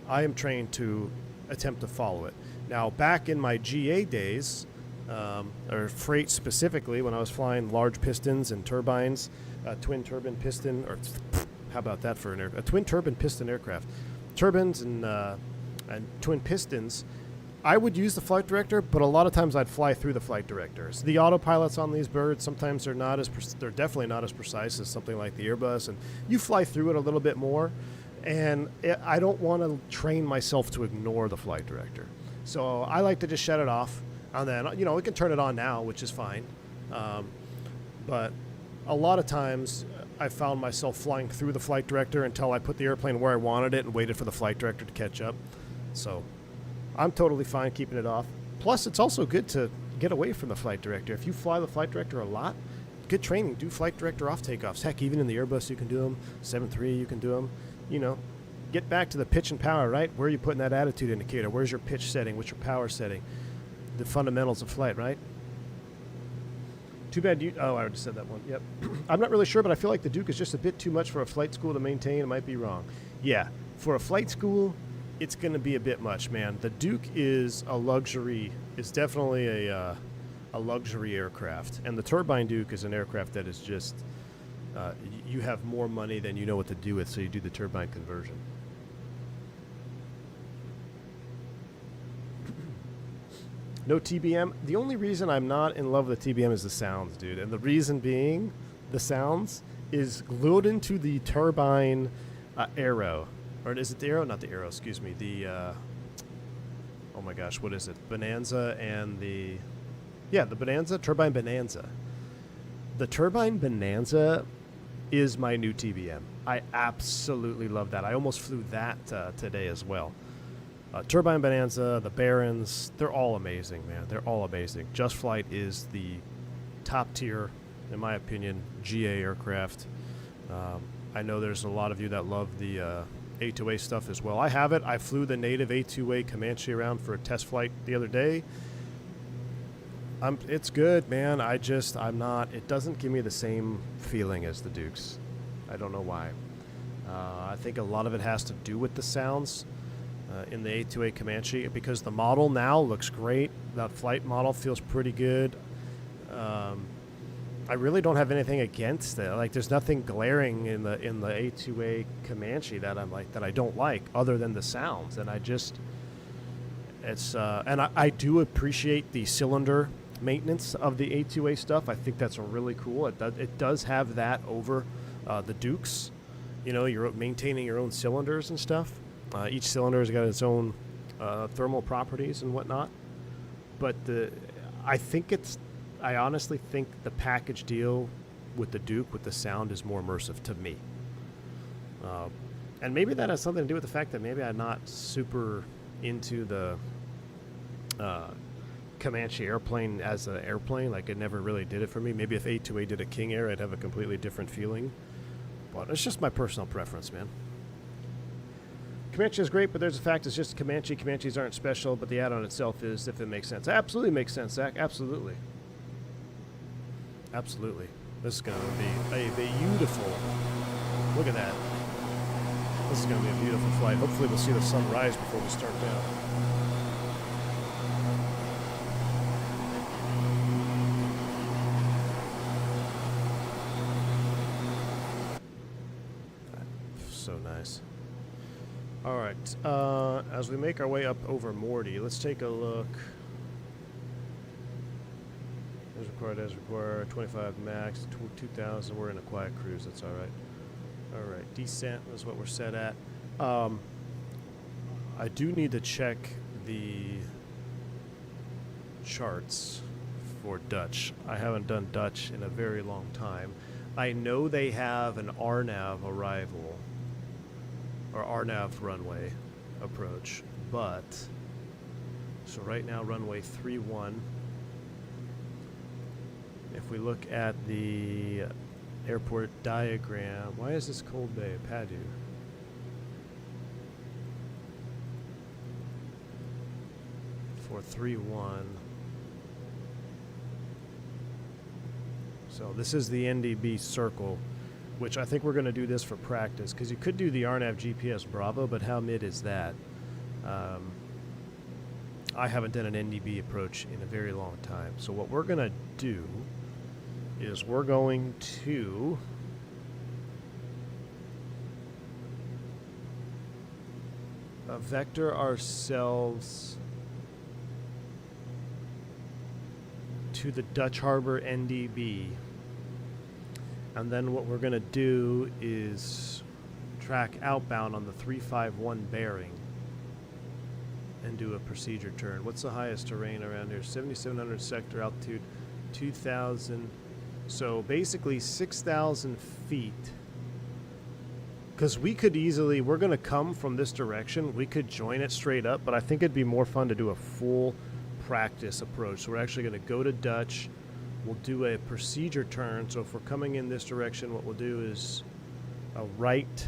Speaker 2: I am trained to attempt to follow it. Now, back in my GA days, or freight specifically, when I was flying large pistons and turbines, twin turbine piston, or how about that for a twin turbine piston aircraft? Turbines and twin pistons, I would use the flight director, but a lot of times I'd fly through the flight directors. The autopilots on these birds, sometimes they're definitely not as precise as something like the Airbus, and you fly through it a little bit more, and I don't want to train myself to ignore the flight director. So I like to just shut it off, and then, you know, we can turn it on now, which is fine. But a lot of times I found myself flying through the flight director until I put the airplane where I wanted it and waited for the flight director to catch up. So I'm totally fine keeping it off. Plus, it's also good to get away from the flight director. If you fly the flight director a lot, good training. Do flight director off takeoffs. Heck, even in the Airbus you can do them. 7.3 you can do them. You know, get back to the pitch and power, right? Where are you putting that attitude indicator? Where's your pitch setting? What's your power setting? The fundamentals of flight, right? Too bad you... Oh, I already said that one. Yep. I'm not really sure, but I feel like the Duke is just a bit too much for a flight school to maintain. It might be wrong. Yeah, for a flight school, it's going to be a bit much, man. The Duke is a luxury. It's definitely a luxury aircraft. And the Turbine Duke is an aircraft that is just... you have more money than you know what to do with, so you do the turbine conversion. No TBM. The only reason I'm not in love with the TBM is the sounds, dude. And the reason being, the sounds is glued into the turbine arrow. Or is it the arrow? Not the arrow, excuse me. The, oh oh my gosh, what is it? Bonanza and the, yeah, the Bonanza, Turbine Bonanza. The Turbine Bonanza is my new TBM. I absolutely love that. I almost flew that today as well. Turbine Bonanza, the Barons, they're all amazing, man. They're all amazing. Just Flight is the top tier, in my opinion, GA aircraft. I know there's a lot of you that love the A2A stuff as well. I have it. I flew the native A2A Comanche around for a test flight the other day. It's good, man. I'm not, it doesn't give me the same feeling as the Dukes. I don't know why. I think a lot of it has to do with the sounds in the A2A Comanche, because the model now looks great. That flight model feels pretty good. I really don't have anything against it. Like, there's nothing glaring in the A2A Comanche that I don't like, other than the sounds. And I do appreciate the cylinder maintenance of the A2A stuff. I think that's really cool. It does have that over the Dukes. You know, you're maintaining your own cylinders and stuff. Each cylinder has got its own thermal properties and whatnot. But I honestly think the package deal with the Duke, with the sound, is more immersive to me. And maybe that has something to do with the fact that maybe I'm not super into the Comanche airplane as an airplane. Like, it never really did it for me. Maybe if A2A did a King Air, I'd have a completely different feeling. But it's just my personal preference, man. Comanche is great, but there's a fact, it's just Comanche. Comanches aren't special, but the add-on itself is, if it makes sense. Absolutely makes sense, Zach. Absolutely. Absolutely. This is going to be a beautiful, look at that. This is going to be a beautiful flight. Hopefully we'll see the sun rise before we start down. So nice. All right, as we make our way up over Morty, let's take a look. As required, 25 max, 2,000. We're in a quiet cruise. That's all right. All right, descent is what we're set at. I do need to check the charts for Dutch. I haven't done Dutch in a very long time. I know they have an RNAV arrival, or RNAV runway approach, but so right now runway 31. If we look at the airport diagram, why is this Cold Bay? Padu. For 3-1. So this is the NDB circle, which I think we're going to do this for practice, because you could do the RNAV GPS Bravo, but how mid is that? I haven't done an NDB approach in a very long time. So what we're going to do is we're going to vector ourselves to the Dutch Harbor NDB, and then what we're going to do is track outbound on the 351 bearing and do a procedure turn. What's the highest terrain around here? 7,700 sector, altitude 2,000. So basically 6,000 feet. Because we could easily, we're going to come from this direction. We could join it straight up, but I think it'd be more fun to do a full practice approach. So we're actually going to go to Dutch. We'll do a procedure turn. So if we're coming in this direction, what we'll do is a right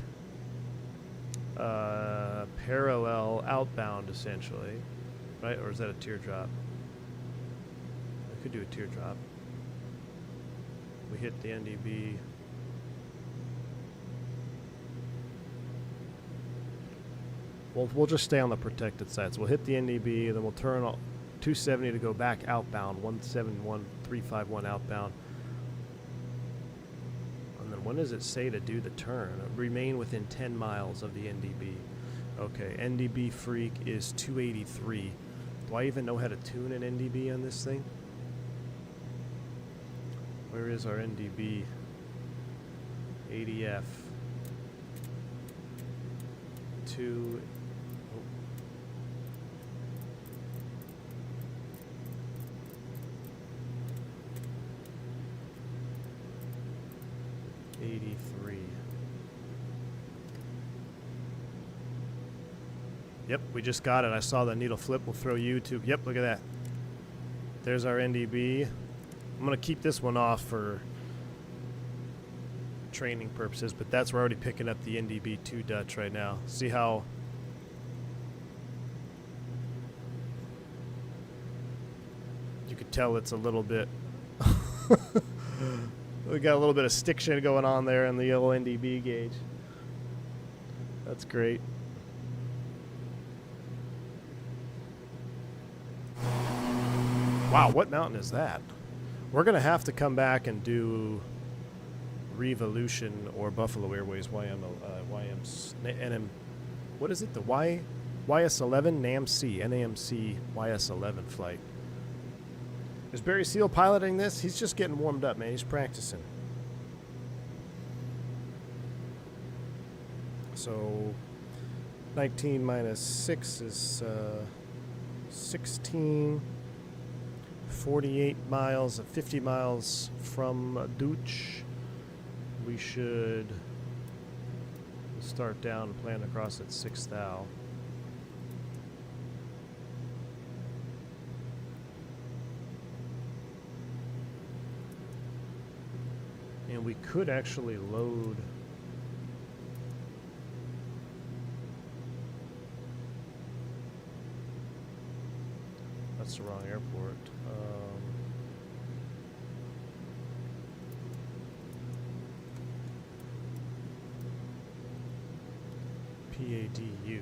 Speaker 2: parallel outbound, essentially. Right? Or is that a teardrop? I could do a teardrop. We hit the NDB. We'll just stay on the protected side. So we'll hit the NDB, then we'll turn 270 to go back outbound, 171, 351 outbound. And then when does it say to do the turn? Remain within 10 miles of the NDB. Okay, NDB freak is 283. Do I even know how to tune an NDB on this thing? Where is our NDB? ADF. 2. 83. Yep, we just got it. I saw the needle flip. We'll throw YouTube. Yep, look at that. There's our NDB. I'm going to keep this one off for training purposes, but we're already picking up the NDB2 Dutch right now. See how you could tell it's a little bit we got a little bit of stiction going on there in the old NDB gauge. That's great. Wow, what mountain is that? We're going to have to come back and do Revolution or Buffalo Airways NM. What is it? The YS11 NAMC YS11 flight. Is Barry Seal piloting this? He's just getting warmed up, man. He's practicing. So 19 minus 6 is 16. 48 miles, 50 miles from Dutch. We should start down and plan across at 6 thou. And we could actually load that's the wrong airport. PADU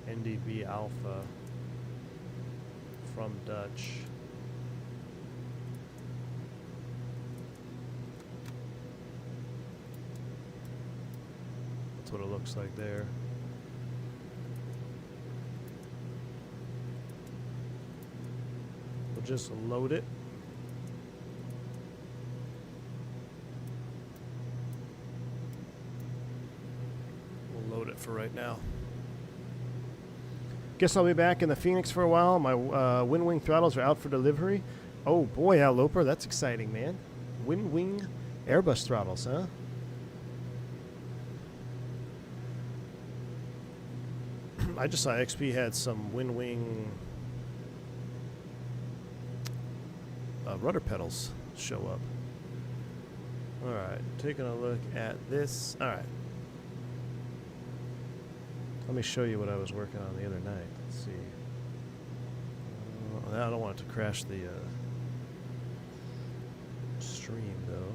Speaker 2: NDB Alpha from Dutch. That's what it looks like there. We'll just load it. We'll load it for right now. Guess I'll be back in the Fenix for a while. My wind wing throttles are out for delivery. Oh boy, Al Loper, that's exciting, man. Wind wing Airbus throttles, huh? I just saw XP had some wind wing rudder pedals show up. Alright, taking a look at this. Alright. Let me show you what I was working on the other night. Let's see. I don't want it to crash the stream, though.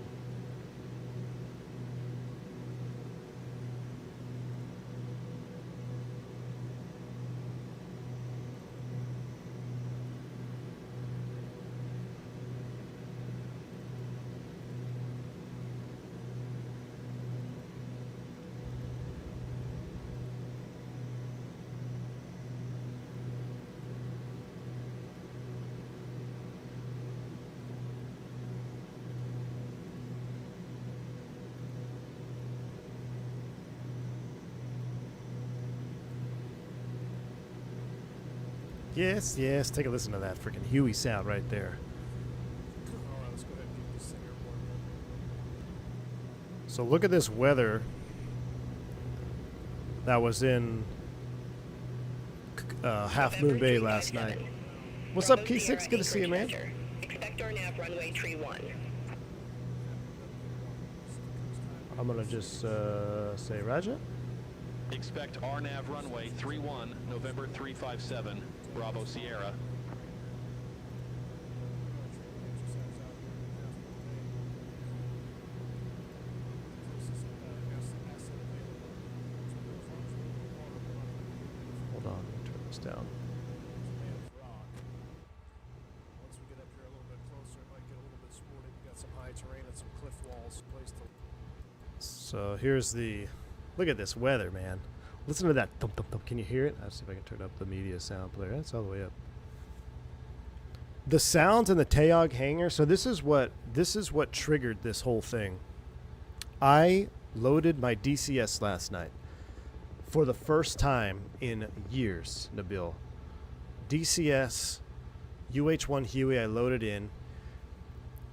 Speaker 2: Yes, yes, take a listen to that freaking Huey sound right there.
Speaker 5: Alright, let's go ahead and get this thing airborne.
Speaker 2: So look at this weather that was in Half Moon Bay last night. What's up, Key6? Good to see you, man.
Speaker 4: Expect our nav runway tree 1.
Speaker 2: I'm going to just say Raja.
Speaker 3: Expect RNAV runway 31, November 357, Bravo Sierra.
Speaker 2: Hold on, let me turn this down.
Speaker 5: Once we get up here a little bit closer, it might get a little bit sporty. We got some high terrain and some cliff walls placed to.
Speaker 2: So here's the, look at this weather, man. Listen to that thump, thump, thump. Can you hear it? I'll see if I can turn up the media sound player. That's all the way up. The sounds in the Taog hangar. So this is what triggered this whole thing. I loaded my DCS last night for the first time in years, Nabil. DCS UH-1 Huey I loaded in.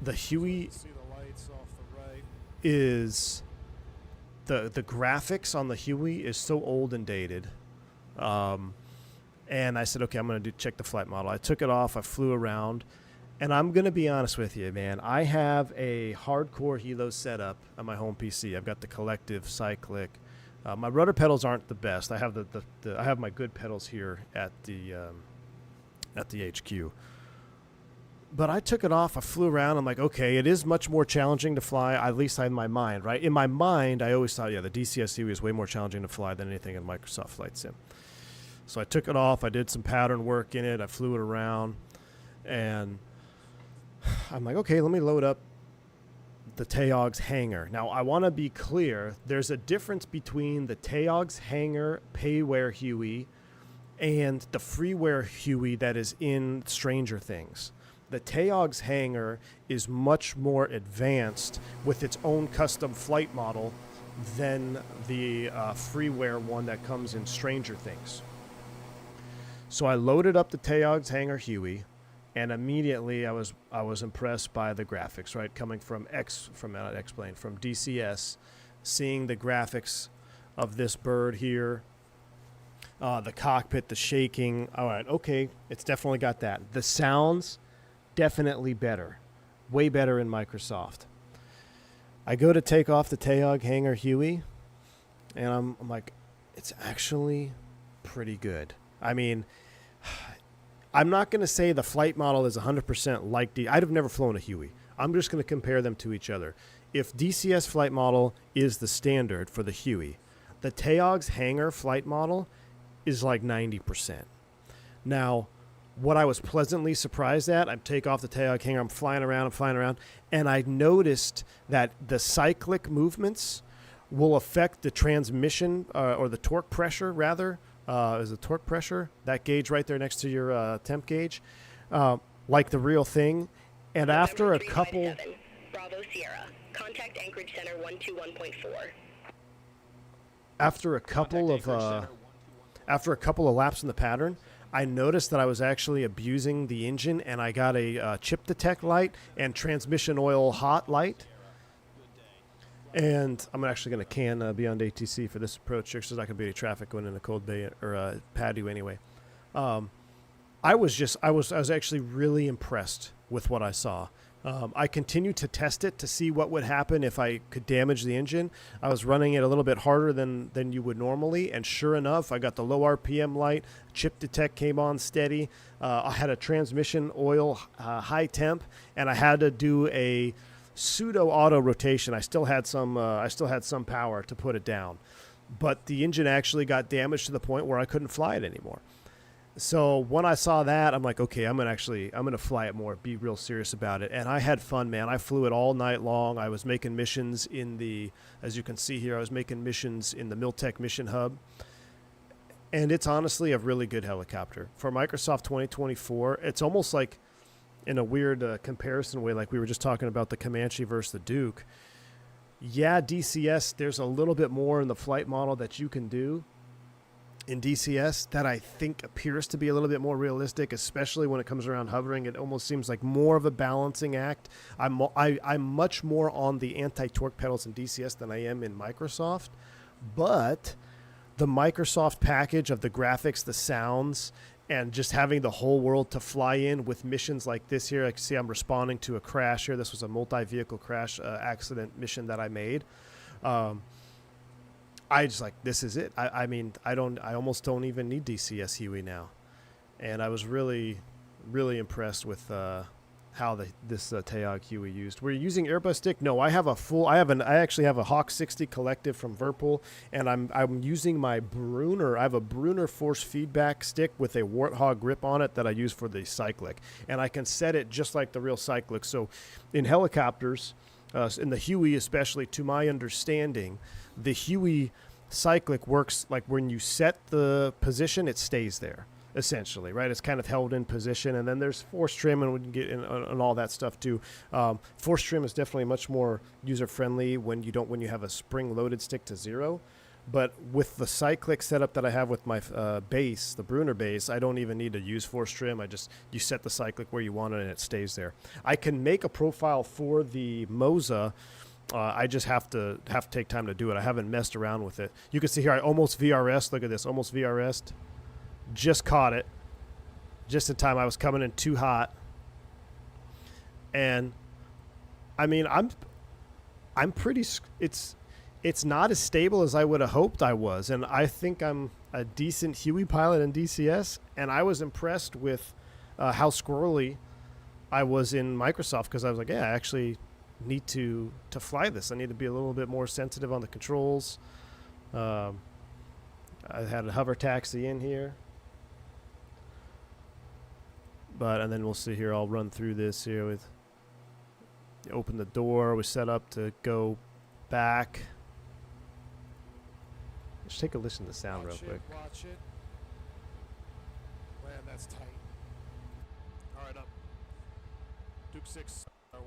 Speaker 2: The Huey.
Speaker 5: See the lights off the right.
Speaker 2: is the graphics on the Huey is so old and dated. And I said, okay, I'm going to check the flight model. I took it off. I flew around. And I'm going to be honest with you, man. I have a hardcore helo setup on my home PC. I've got the collective cyclic. My rudder pedals aren't the best. I have I have my good pedals here at the HQ. But I took it off. I flew around. I'm like, okay, it is much more challenging to fly, at least in my mind, right? In my mind, I always thought, yeah, the DCS Huey is way more challenging to fly than anything in Microsoft Flight Sim. So I took it off. I did some pattern work in it. I flew it around. And I'm like, okay, let me load up the Taog's hangar. Now, I want to be clear. There's a difference between the Taog's hangar payware Huey and the freeware Huey that is in Stranger Things. The Taog's hangar is much more advanced with its own custom flight model than the freeware one that comes in Stranger Things. So I loaded up the Taog's hangar Huey, and immediately I was impressed by the graphics, right? Coming from from DCS, seeing the graphics of this bird here, the cockpit, the shaking. All right, okay, it's definitely got that. The sounds, definitely better, way better in Microsoft. I go to take off the Taog hangar Huey, and I'm like, it's actually pretty good. I mean, I'm not going to say the flight model is 100% like I'd have never flown a Huey. I'm just going to compare them to each other. If DCS flight model is the standard for the Huey, the Taog's hangar flight model is like 90%. Now, what I was pleasantly surprised at, I take off the Taog hangar, I'm flying around, and I noticed that the cyclic movements will affect the transmission, or the torque pressure, rather. Is the torque pressure, that gauge right there next to your temp gauge, like the real thing. And after a couple...
Speaker 4: Bravo Sierra, contact Anchorage Center 121.4.
Speaker 2: After a couple of laps in the pattern, I noticed that I was actually abusing the engine, and I got a chip detect light and transmission oil hot light. And I'm actually going to can Beyond ATC for this approach here, so there's not going to be any traffic going into Cold Bay or Padua anyway. I was actually really impressed with what I saw. I continued to test it to see what would happen if I could damage the engine. I was running it a little bit harder than you would normally, and sure enough, I got the low RPM light, chip detect came on steady. I had a transmission oil high temp, and I had to do a pseudo auto rotation. I still had some power to put it down, but the engine actually got damaged to the point where I couldn't fly it anymore. So when I saw that, I'm like, okay, I'm gonna fly it more, be real serious about it. And I had fun, man. I flew it all night long. I was making missions as you can see here, I was making missions in the Miltech mission hub. And it's honestly a really good helicopter for Microsoft 2024. It's almost like, in a weird comparison way, like we were just talking about the Comanche versus the Duke. Yeah, DCS, there's a little bit more in the flight model that you can do in DCS that I think appears to be a little bit more realistic, especially when it comes around hovering. It almost seems like more of a balancing act. I'm much more on the anti-torque pedals in DCS than I am in Microsoft, but the Microsoft package of the graphics, the sounds, and just having the whole world to fly in with missions like this here. I can see I'm responding to a crash here. This was a multi-vehicle crash accident mission that I made. I just like, this is it. I mean, I almost don't even need DCS Huey now. And I was really, really impressed with how this Taog Huey used. We're using Airbus stick. No, I actually have a Hawk 60 collective from Virpil, and I'm using my Brunner. I have a Brunner force feedback stick with a Warthog grip on it that I use for the cyclic, and I can set it just like the real cyclic. So in helicopters, in the Huey especially, to my understanding, the Huey cyclic works like when you set the position, it stays there. Essentially, right? It's kind of held in position, and then there's force trim, and we can get in on all that stuff too. Force trim is definitely much more user friendly when you have a spring loaded stick to zero. But with the cyclic setup that I have with my base, the Brunner base, I don't even need to use force trim. You set the cyclic where you want it, and it stays there. I can make a profile for the Moza I just have to take time to do it. I haven't messed around with it. You can see here I almost VRS'd. Look at this, almost VRS'd. Just caught it. Just in time. I was coming in too hot. And I mean, I'm pretty. It's not as stable as I would have hoped I was, and I think I'm a decent Huey pilot in DCS. And I was impressed with how squirrely I was in Microsoft, because I was like, yeah, I actually need to fly this. I need to be a little bit more sensitive on the controls. I had a hover taxi in here, and then we'll see here. I'll run through this here with open the door. We set up to go back. Let's take a listen to the sound real quick.
Speaker 5: Watch it. Man, that's tight. All right, up. Duke 6 our way.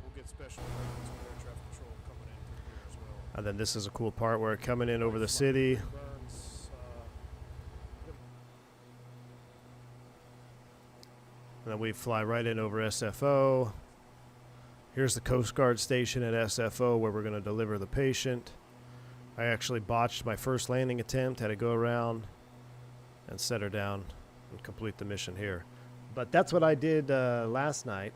Speaker 5: We'll get special weapons with air traffic control coming in through here as well.
Speaker 2: And then this is a cool part where coming in over the city.
Speaker 5: Burns,
Speaker 2: And then we fly right in over SFO. Here's the Coast Guard station at SFO where we're going to deliver the patient. I actually botched my first landing attempt, had to go around and set her down and complete the mission here. But that's what I did last night.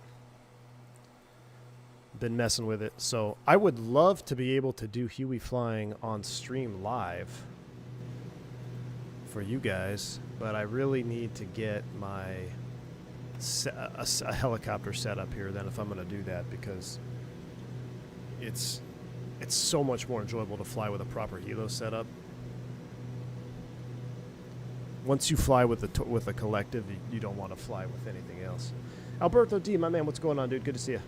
Speaker 2: Been messing with it. So I would love to be able to do Huey flying on stream live for you guys, but I really need to get my a helicopter set up here then if I'm going to do that, because it's so much more enjoyable to fly with a proper helo setup. Once you fly with the collective, you don't want to fly with anything else. Alberto D, my man, what's going on, dude? Good to see you.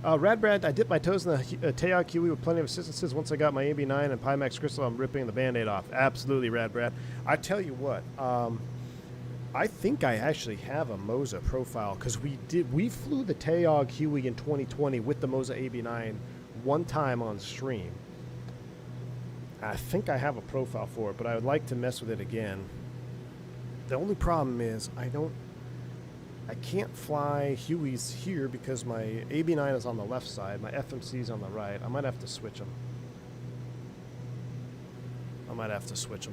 Speaker 2: Radbrad, I dipped my toes in the Teog Huey with plenty of assistances. Once I got my AB9 and Pimax Crystal, I'm ripping the Band-Aid off. Absolutely, Radbrad. I tell you what, I think I actually have a Moza profile, because we flew the Teog Huey in 2020 with the Moza AB9 one time on stream. I think I have a profile for it, but I would like to mess with it again. The only problem is I can't fly Hueys here because my AB9 is on the left side, my FMC is on the right. I might have to switch them.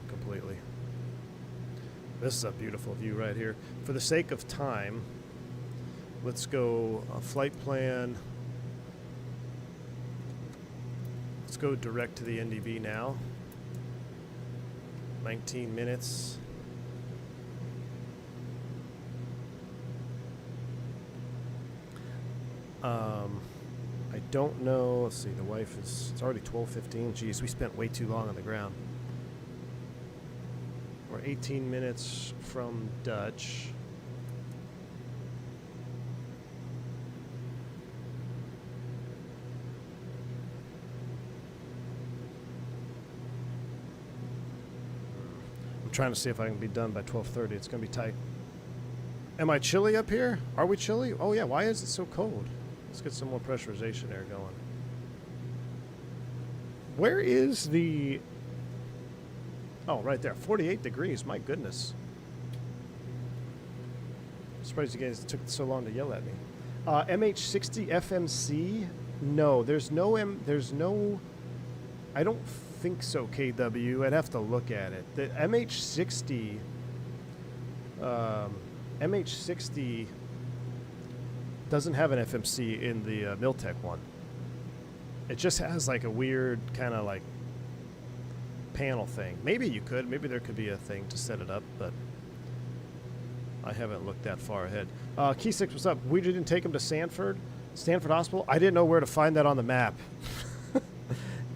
Speaker 2: Completely. This is a beautiful view right here. For the sake of time, let's go flight plan. Let's go direct to the NDV now. 19 minutes. I don't know. Let's see. The wife is. It's already 12:15. Geez, we spent way too long on the ground. We're 18 minutes from Dutch. I'm trying to see if I can be done by 12:30. It's going to be tight. Am I chilly up here? Are we chilly? Oh, yeah. Why is it so cold? Let's get some more pressurization air going. Where is the... Oh, right there. 48 degrees. My goodness. I'm surprised you guys took so long to yell at me. MH60 FMC? No, there's no... I don't think so, KW. I'd have to look at it. The MH60... MH60 doesn't have an FMC in the Miltech one. It just has like a weird kind of like panel thing. Maybe you could. Maybe there could be a thing to set it up, but I haven't looked that far ahead. Key 6, what's up? We didn't take him to Stanford Hospital. I didn't know where to find that on the map.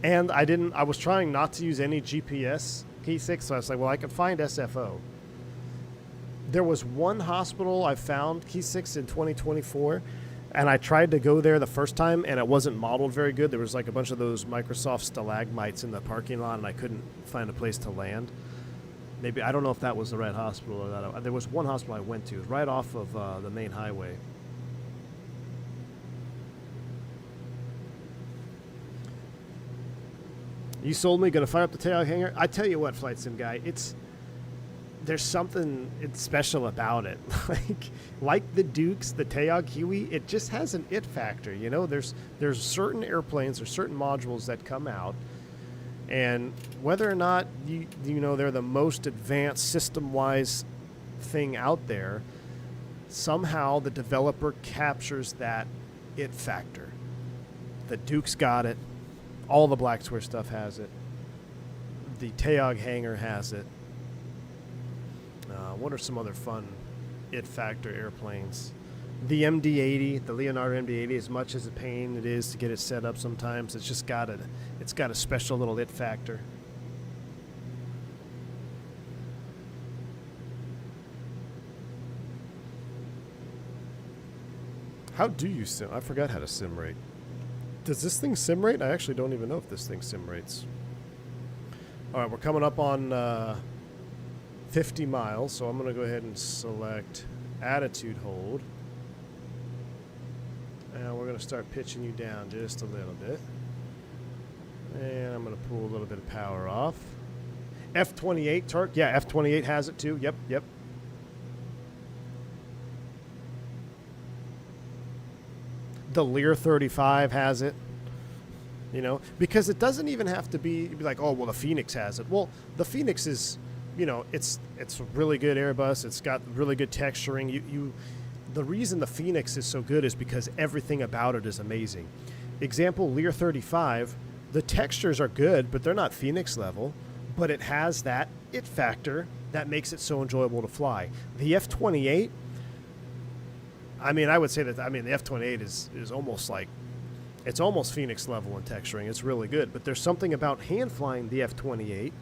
Speaker 2: And I was trying not to use any GPS, Key 6, so I was like, well, I could find SFO. There was one hospital I found, Key 6, in 2024, and I tried to go there the first time, and it wasn't modeled very good. There was like a bunch of those Microsoft stalagmites in the parking lot, and I couldn't find a place to land. Maybe, I don't know if that was the right hospital or not. There was one hospital I went to, right off of the main highway. You sold me, gonna fire up the tail hangar. I tell you what, Flight Sim guy, there's something special about it. like the Dukes, the Tayog Huey, it just has an it factor. You know, there's certain airplanes or certain modules that come out, and whether or not you know they're the most advanced system-wise thing out there, somehow the developer captures that it factor. The Duke's got it. All the Black Square stuff has it. The Tayog hangar has it. What are some other fun it factor airplanes? The MD-80, the Leonardo MD-80, as much as a pain it is to get it set up sometimes, it's just got a special little it factor. How do you sim? I forgot how to sim rate. Does this thing sim rate? I actually don't even know if this thing sim rates. All right, we're coming up on 50 miles, so I'm going to go ahead and select attitude hold. And we're going to start pitching you down just a little bit. And I'm going to pull a little bit of power off. F28 torque. Yeah, F28 has it too. Yep. The Lear 35 has it. You know, because it doesn't even have to be like, oh, well, the Fenix has it. Well, the Fenix is, you know, it's a really good Airbus. It's got really good texturing. The reason the Fenix is so good is because everything about it is amazing. Example, Lear 35, the textures are good, but they're not Fenix level, but it has that it factor that makes it so enjoyable to fly. The F28, I mean, I would say that, the F28 is almost like, it's almost Fenix level in texturing. It's really good, but there's something about hand flying the F28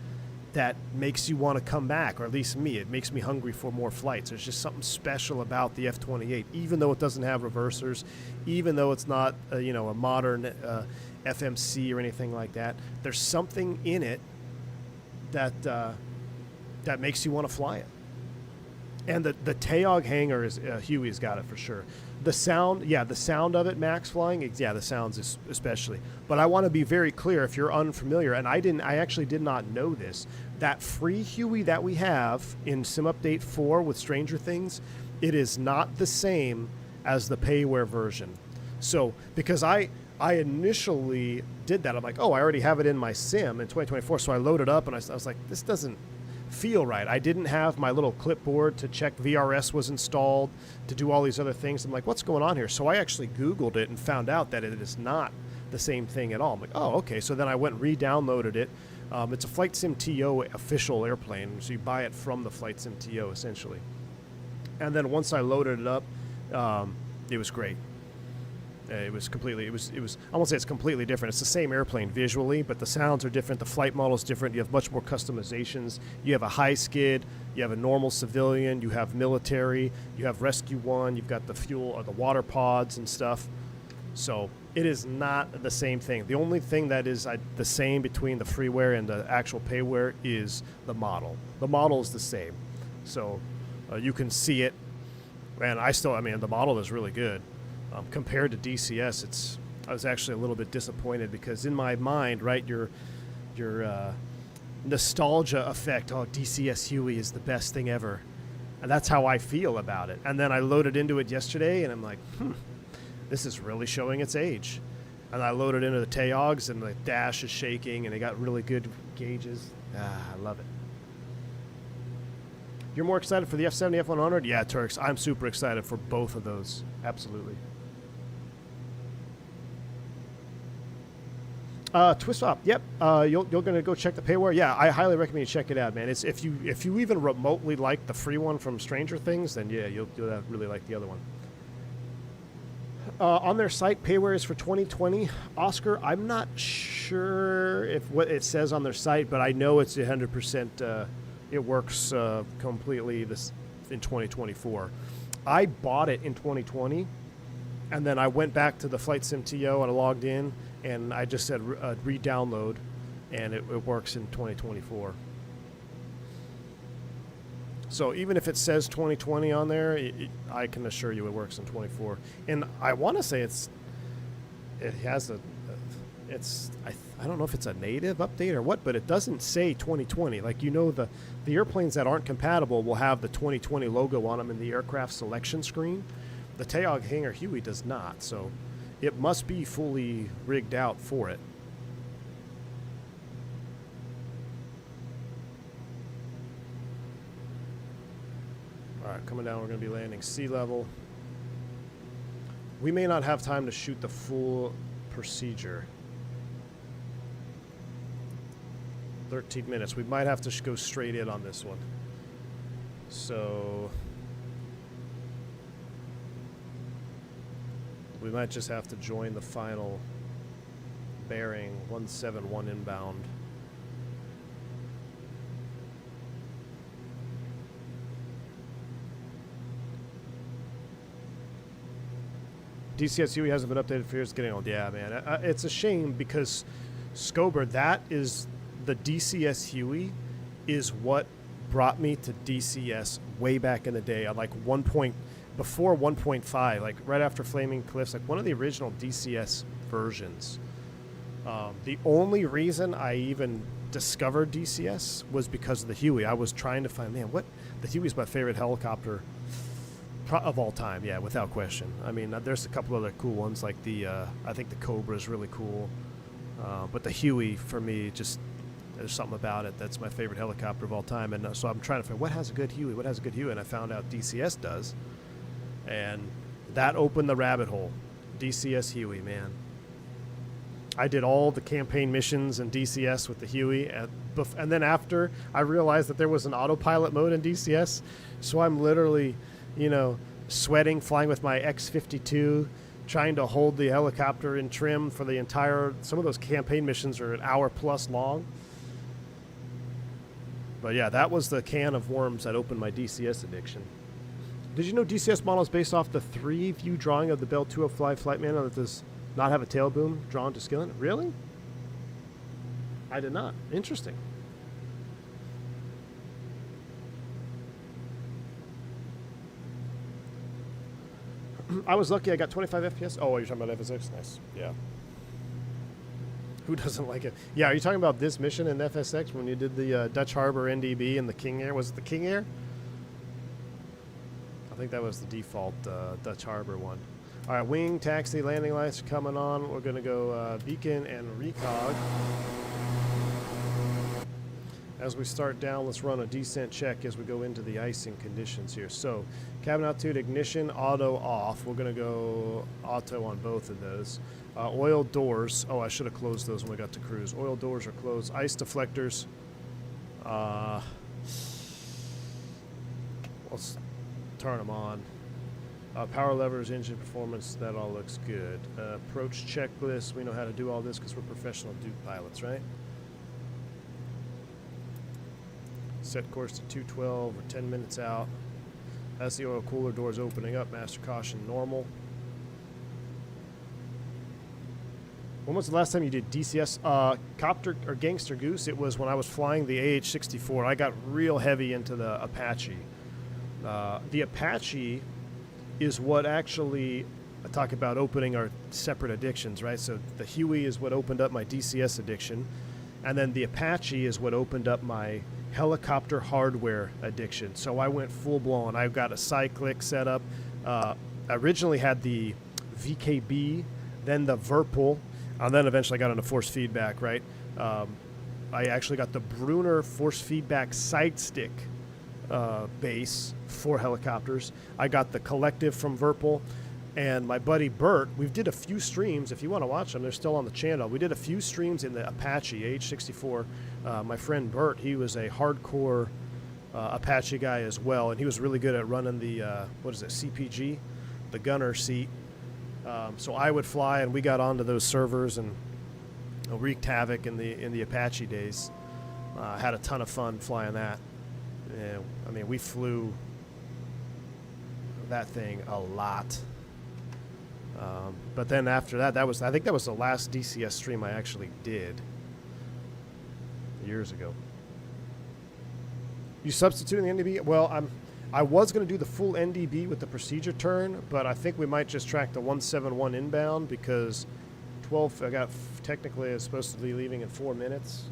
Speaker 2: that makes you want to come back, or at least me. It makes me hungry for more flights. There's just something special about the F28, even though it doesn't have reversers, even though it's not a modern FMC or anything like that. There's something in it that makes you want to fly it. And the Tayog hangar is Huey's got it for sure. The sound of it, max flying, the sounds is especially. But I want to be very clear, if you're unfamiliar, and I actually did not know this, that free Huey that we have in Sim Update 4 with Stranger Things, it is not the same as the payware version. So, because I initially did that, I'm like, oh, I already have it in my sim in 2024, so I loaded up, and I was like, this doesn't feel right. I didn't have my little clipboard to check VRS was installed, to do all these other things. I'm like, what's going on here? So I actually Googled it and found out that it is not the same thing at all. I'm like, oh, okay. So then I went and re-downloaded it. It's a Flight Sim TO official airplane, so you buy it from the Flight Sim TO essentially. And then once I loaded it up, it was great. I won't say it's completely different. It's the same airplane visually, but the sounds are different. The flight model is different. You have much more customizations. You have a high skid. You have a normal civilian. You have military. You have Rescue 1. You've got the fuel or the water pods and stuff. So it is not the same thing. The only thing that is the same between the freeware and the actual payware is the model. The model is the same. So you can see it. And the model is really good. Compared to DCS, I was actually a little bit disappointed because in my mind, right, your nostalgia effect, oh, DCS Huey is the best thing ever. And that's how I feel about it. And then I loaded into it yesterday, and I'm like, this is really showing its age. And I loaded into the Tayogs, and the dash is shaking, and they got really good gauges. I love it. You're more excited for the F70, F100? Yeah, Turks, I'm super excited for both of those. Absolutely. Twist Op, yep. You're gonna go check the payware. Yeah, I highly recommend you check it out, man. It's if you even remotely like the free one from Stranger Things, then yeah, you'll really like the other one. On their site, payware is for 2020. Oscar, I'm not sure if what it says on their site, but I know it's 100%. It works completely in 2024. I bought it in 2020, and then I went back to the Flight Sim TO and I logged in. And I just said re-download, and it works in 2024. So even if it says 2020 on there, I can assure you it works in 24. And I want to say it has I don't know if it's a native update or what, but it doesn't say 2020. Like, you know, the airplanes that aren't compatible will have the 2020 logo on them in the aircraft selection screen. The Tayog Hangar Huey does not, so it must be fully rigged out for it. All right, coming down, we're going to be landing sea level. We may not have time to shoot the full procedure. 13 minutes. We might have to go straight in on this one. So we might just have to join the final bearing 171 inbound. DCS Huey hasn't been updated for years. Getting old. Yeah, man. It's a shame because Scober, that is the DCS Huey, is what brought me to DCS way back in the day. Like before 1.5, like right after Flaming Cliffs, like one of the original DCS versions. The only reason I even discovered DCS was because of the Huey. I was trying to find, man, the Huey's my favorite helicopter of all time. Yeah, without question. I mean, there's a couple other cool ones, like I think the Cobra is really cool. But the Huey, for me, just, there's something about it that's my favorite helicopter of all time. And so I'm trying to find what has a good Huey, and I found out DCS does. And that opened the rabbit hole. DCS Huey, man. I did all the campaign missions in DCS with the Huey, and then after I realized that there was an autopilot mode in DCS, so I'm literally, you know, sweating, flying with my X-52, trying to hold the helicopter in trim for the entire, some of those campaign missions are an hour plus long. But yeah, that was the can of worms that opened my DCS addiction. Did you know DCS model is based off the 3-view drawing of the Bell 205 Flightman that does not have a tail boom drawn to skillet? Really? I did not. Interesting. I was lucky. I got 25 FPS. Oh, you're talking about FSX? Nice. Yeah. Who doesn't like it? Yeah, are you talking about this mission in FSX when you did the Dutch Harbor NDB and the King Air? Was it the King Air? I think that was the default Dutch Harbor one. All right, wing, taxi, landing lights are coming on. We're going to go beacon and recog. As we start down, let's run a descent check as we go into the icing conditions here. So, cabin altitude, ignition, auto off. We're going to go auto on both of those. Oil doors. Oh, I should have closed those when we got to cruise. Oil doors are closed. Ice deflectors. Let's turn them on. Power levers, engine performance, that all looks good. Approach checklist. We know how to do all this because we're professional Duke pilots, right? Set course to 212. We're 10 minutes out. That's the oil cooler doors opening up. Master caution normal. When was the last time you did DCS? Copter or Gangster Goose? It was when I was flying the AH-64. I got real heavy into the Apache. The Apache is what actually, I talk about opening our separate addictions, right? So the Huey is what opened up my DCS addiction. And then the Apache is what opened up my helicopter hardware addiction. So I went full blown. I got a cyclic set up. I originally had the VKB, then the Verpul, and then eventually I got into force feedback, right? I actually got the Brunner force feedback side stick base for helicopters. I got the collective from Verpul, and my buddy Bert, we did a few streams. If you want to watch them, they're still on the channel. We did a few streams in the Apache H-64. My friend Bert, he was a hardcore Apache guy as well, and he was really good at running the, CPG, the gunner seat. So I would fly, and we got onto those servers and wreaked havoc in the Apache days. Had a ton of fun flying that. Yeah, I mean, we flew that thing a lot. But then after that, I think that was the last DCS stream I actually did years ago. You substituting the NDB? Well, I was going to do the full NDB with the procedure turn, but I think we might just track the 171 inbound because 12. I got technically I was supposed to be leaving in 4 minutes.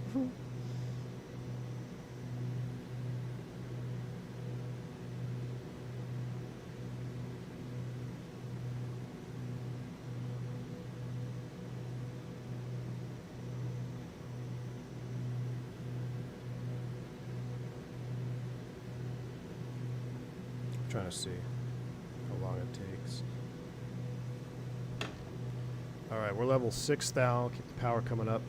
Speaker 2: Trying to see how long it takes. All right, we're level 6 now. Keep the power coming up.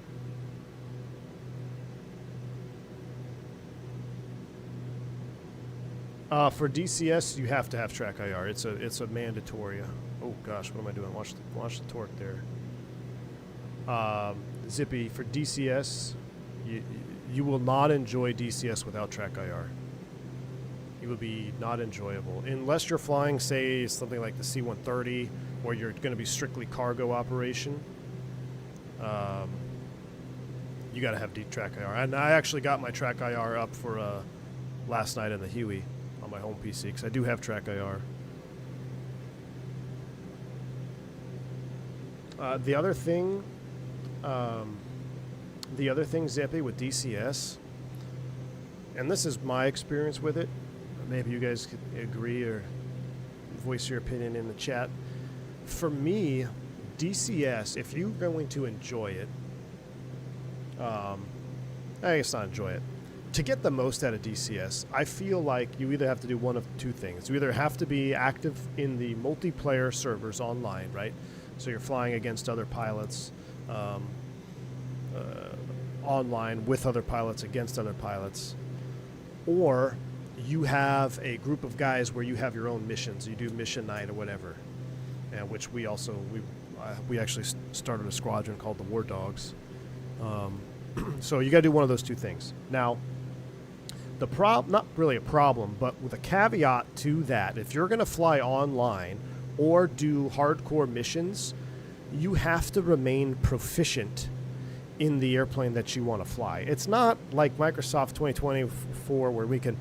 Speaker 2: For DCS, you have to have track IR. It's a mandatory. Oh gosh, what am I doing? Watch the torque there. Zippy, for DCS, you will not enjoy DCS without track IR. It would be not enjoyable unless you're flying, say, something like the C-130, where you're going to be strictly cargo operation. You got to have deep track IR, and I actually got my track IR up for last night in the Huey on my home PC because I do have track IR. The other thing, Zippy, with DCS, and this is my experience with it. Maybe you guys could agree or voice your opinion in the chat. For me, DCS, if you're going to enjoy it, I guess not enjoy it. To get the most out of DCS, I feel like you either have to do one of two things. You either have to be active in the multiplayer servers online, right? So you're flying against other pilots online with other pilots against other pilots, or you have a group of guys where you have your own missions. You do mission night or whatever, and which we actually started a squadron called the War Dogs. So you got to do one of those two things. Now, not really a problem, but with a caveat to that, if you're going to fly online or do hardcore missions, you have to remain proficient in the airplane that you want to fly. It's not like Microsoft 2024 where we can,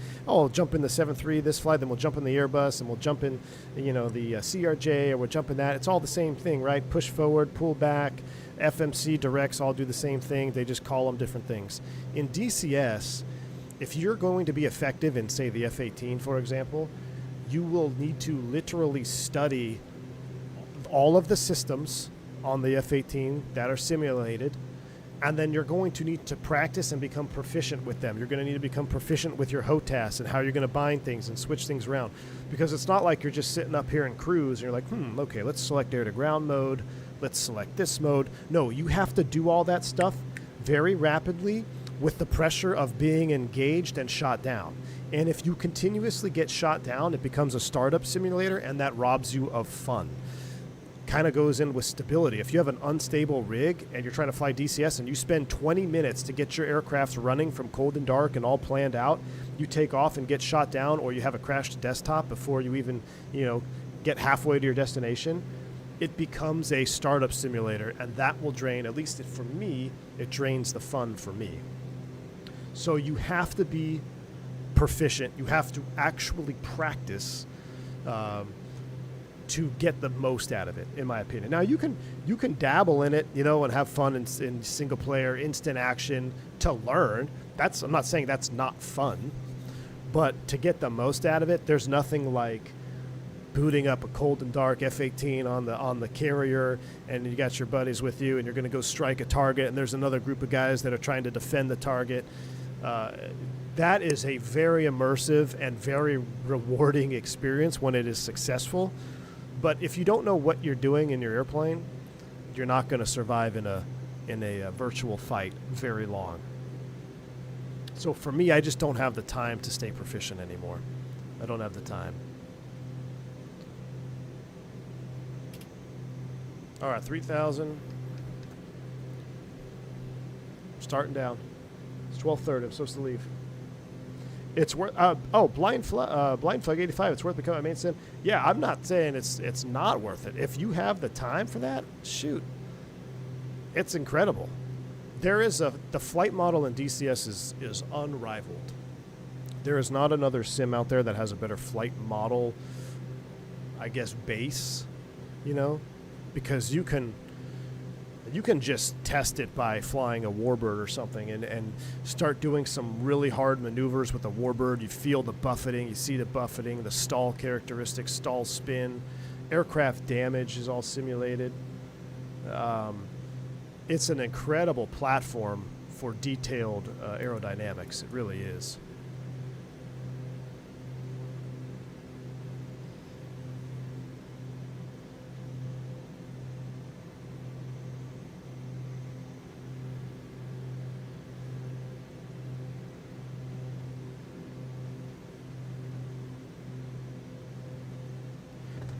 Speaker 2: jump in the 7.3 this flight, then we'll jump in the Airbus, and we'll jump in, the CRJ, or we'll jump in that. It's all the same thing, right? Push forward, pull back, FMC directs all do the same thing. They just call them different things. In DCS, if you're going to be effective in, say, the F-18, for example, you will need to literally study all of the systems on the F-18 that are simulated, and then you're going to need to practice and become proficient with them. You're going to need to become proficient with your HOTAS and how you're going to bind things and switch things around. Because it's not like you're just sitting up here in cruise and you're like, okay, let's select air-to-ground mode. Let's select this mode. No, you have to do all that stuff very rapidly with the pressure of being engaged and shot down. And if you continuously get shot down, it becomes a startup simulator, and that robs you of fun. Kind of goes in with stability. If you have an unstable rig and you're trying to fly DCS and you spend 20 minutes to get your aircraft running from cold and dark and all planned out, you take off and get shot down, or you have a crashed desktop before you even, get halfway to your destination, it becomes a startup simulator, and that will drain, at least for me, it drains the fun for me. So you have to be proficient. You have to actually practice to get the most out of it, in my opinion. Now, you can dabble in it, and have fun in single player, instant action to learn. I'm not saying that's not fun, but to get the most out of it, there's nothing like booting up a cold and dark F-18 on the carrier, and you got your buddies with you, and you're going to go strike a target, and there's another group of guys that are trying to defend the target. That is a very immersive and very rewarding experience when it is successful. But if you don't know what you're doing in your airplane, you're not going to survive in a virtual fight very long. So for me, I just don't have the time to stay proficient anymore. I don't have the time. All right, 3,000. Starting down. It's 12:30. I'm supposed to leave. It's worth. Blind Flag 85. It's worth becoming a main sim. Yeah, I'm not saying it's not worth it. If you have the time for that, shoot. It's incredible. The flight model in DCS is unrivaled. There is not another sim out there that has a better flight model, I guess, base, because you can You can just test it by flying a warbird or something and start doing some really hard maneuvers with the warbird. You feel the buffeting, you see the buffeting, the stall characteristics, stall spin, aircraft damage is all simulated. It's an incredible platform for detailed aerodynamics. It really is.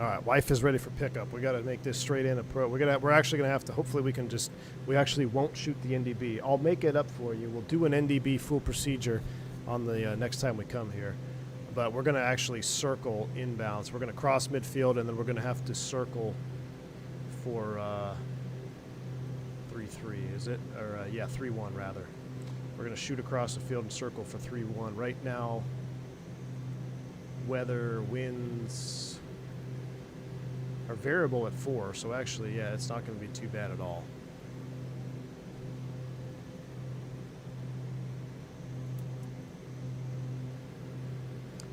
Speaker 2: All right, wife is ready for pickup. We got to make this straight in a pro. We're actually gonna have to. Hopefully, we actually won't shoot the NDB. I'll make it up for you. We'll do an NDB full procedure on the next time we come here. But we're gonna actually circle inbounds. We're gonna cross midfield, and then we're gonna have to circle for 3-3. Is it? Or yeah, 3-1 rather. We're gonna shoot across the field and circle for 3-1. Right now, weather, winds are variable at 4, so actually, yeah, it's not going to be too bad at all.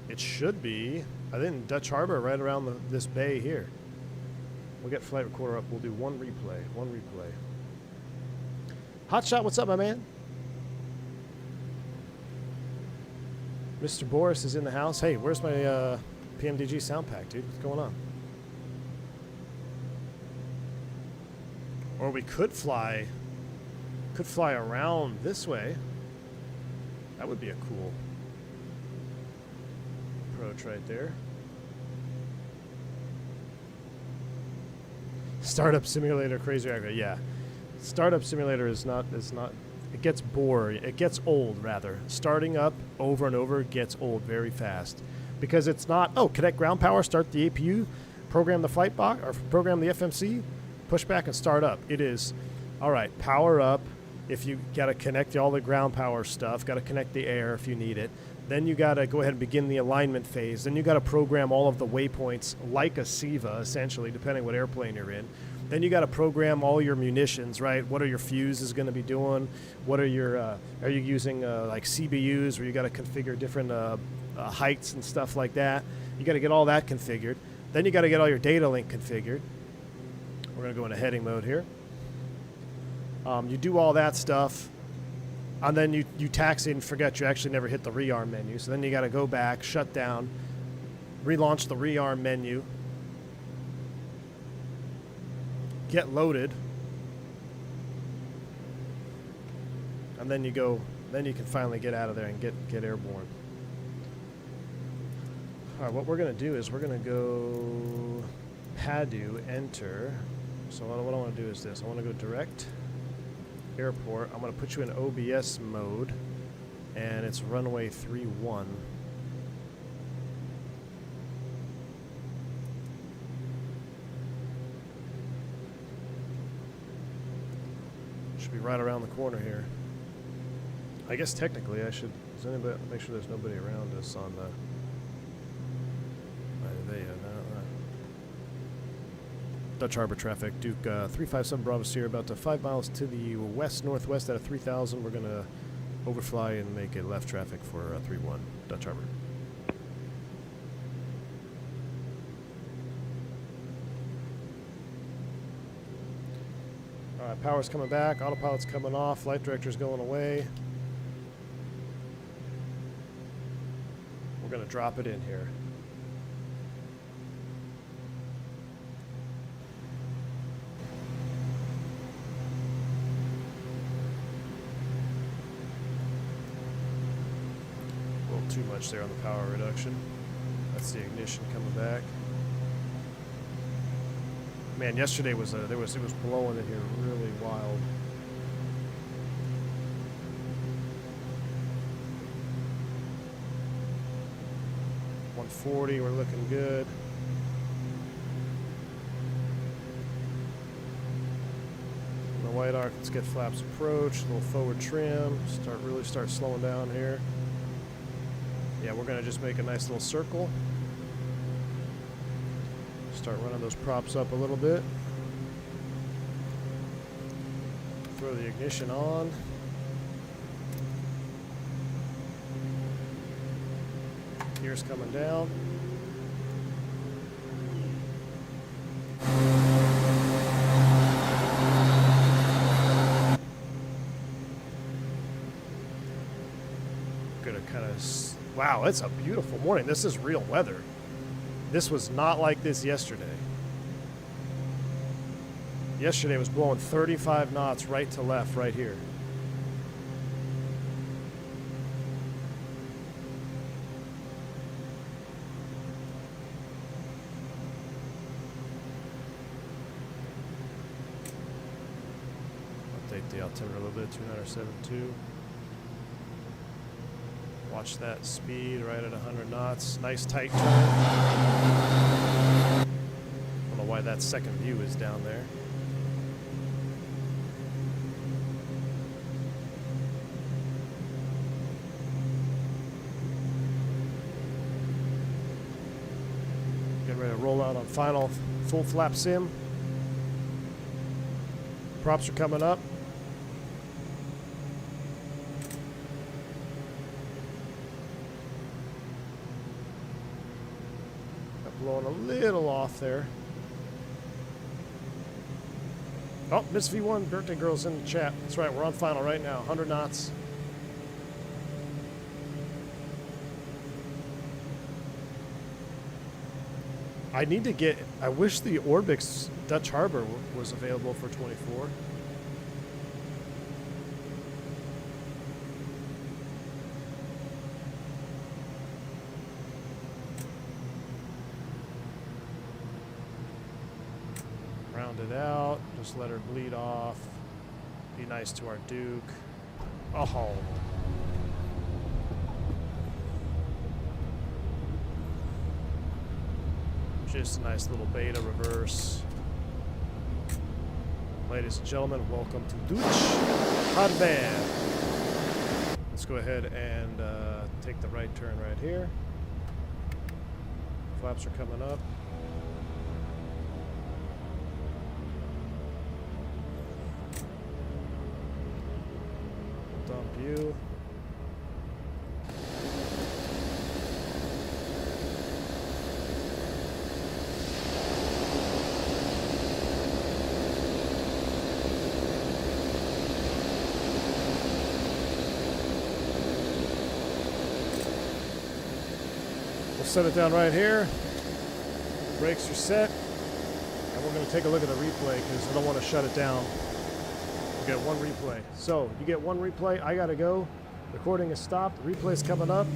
Speaker 2: It should be, I think, Dutch Harbor right around this bay here. We'll get flight recorder up. We'll do one replay. Hotshot, what's up, my man? Mr. Boris is in the house. Hey, where's my PMDG sound pack, dude? What's going on? Or we could fly around this way. That would be a cool approach right there. Startup Simulator, crazy aircraft. Yeah, Startup Simulator is not. It gets boring. It gets old rather. Starting up over and over gets old very fast because it's not. Oh, connect ground power, start the APU, program the Flightbox, or program the FMC. Push back and start up. It is, all right, power up. If you got to connect all the ground power stuff, got to connect the air if you need it. Then you got to go ahead and begin the alignment phase. Then you got to program all of the waypoints like a SIVA, essentially, depending what airplane you're in. Then you got to program all your munitions, right? What are your fuses going to be doing? What are your, are you using like CBUs where you got to configure different heights and stuff like that? You got to get all that configured. Then you got to get all your data link configured. We're going to go into heading mode here. You do all that stuff, and then you taxi and forget you actually never hit the rearm menu. So then you got to go back, shut down, relaunch the rearm menu, get loaded, and then you can finally get out of there and get airborne. All right, what we're going to do is we're going to go PADU, enter. So what I want to do is this. I want to go direct airport. I'm going to put you in OBS mode, and it's runway 31. Should be right around the corner here. I guess technically I should. Does anybody make sure there's nobody around us on the? There you go. Dutch Harbor traffic, Duke 357 Bravo Sierra, about to 5 miles to the west-northwest out of 3000. We're going to overfly and make a left traffic for 31 Dutch Harbor. All right, power's coming back, autopilot's coming off, flight director's going away. We're going to drop it in here. Too much there on the power reduction. That's the ignition coming back. Man, yesterday was it was blowing in here really wild. .140, we're looking good. On the white arc, let's get flaps approach, a little forward trim, really start slowing down here. Yeah, we're going to just make a nice little circle. Start running those props up a little bit. Throw the ignition on. Gears coming down. Gonna kind of, wow, it's a beautiful morning. This is real weather. This was not like this yesterday. Yesterday was blowing 35 knots right to left right here. Update the altimeter a little bit, 2972. Watch that speed right at 100 knots. Nice tight turn. I don't know why that second view is down there. Getting ready to roll out on final full flap sim. Props are coming up. Blowing a little off there. Oh, Miss V1 birthday girl's in the chat. That's right, we're on final right now. 100 knots. I need to get, I wish the Orbix Dutch Harbor was available for 24. Round it out, just let her bleed off. Be nice to our Duke. Oh. Just a nice little beta reverse. Ladies and gentlemen, welcome to Dutch Harbor. Let's go ahead and take the right turn right here. Flaps are coming up. Dump you. We'll set it down right here. Brakes are set. And we're going to take a look at the replay because I don't want to shut it down. We get one replay. So you get one replay. I got to go. Recording is stopped. The replay's coming up.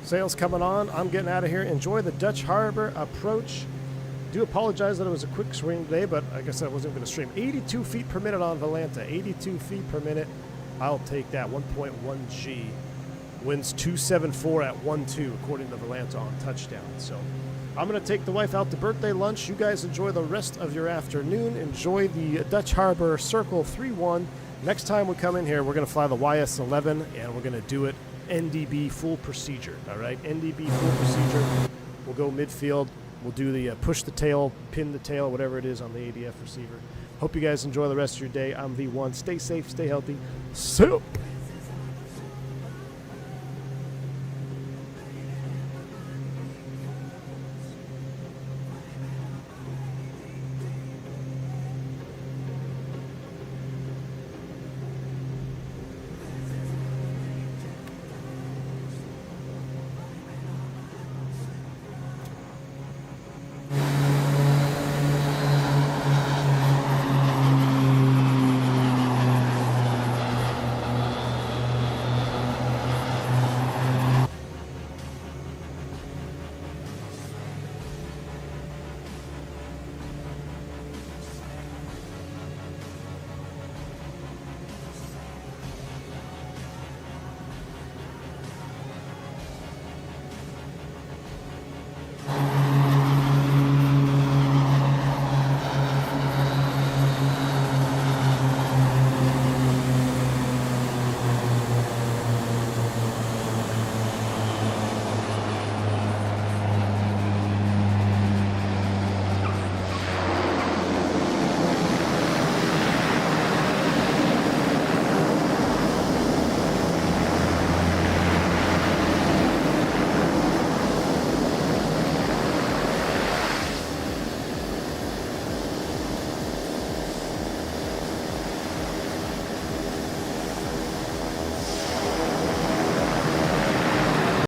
Speaker 2: Sails coming on. I'm getting out of here. Enjoy the Dutch Harbor approach. Do apologize that it was a quick swing today, but like I said, I wasn't going to stream. 82 feet per minute on Volanta. 82 feet per minute. I'll take that. 1.1 G. Winds 274 at 1.2 according to Volanta on touchdown. So I'm going to take the wife out to birthday lunch. You guys enjoy the rest of your afternoon. Enjoy the Dutch Harbor Circle 3-1. Next time we come in here, we're going to fly the YS-11, and we're going to do it NDB full procedure. All right, NDB full procedure. We'll go midfield. We'll do the push the tail, pin the tail, whatever it is on the ADF receiver. Hope you guys enjoy the rest of your day. I'm V1. Stay safe, stay healthy. See you.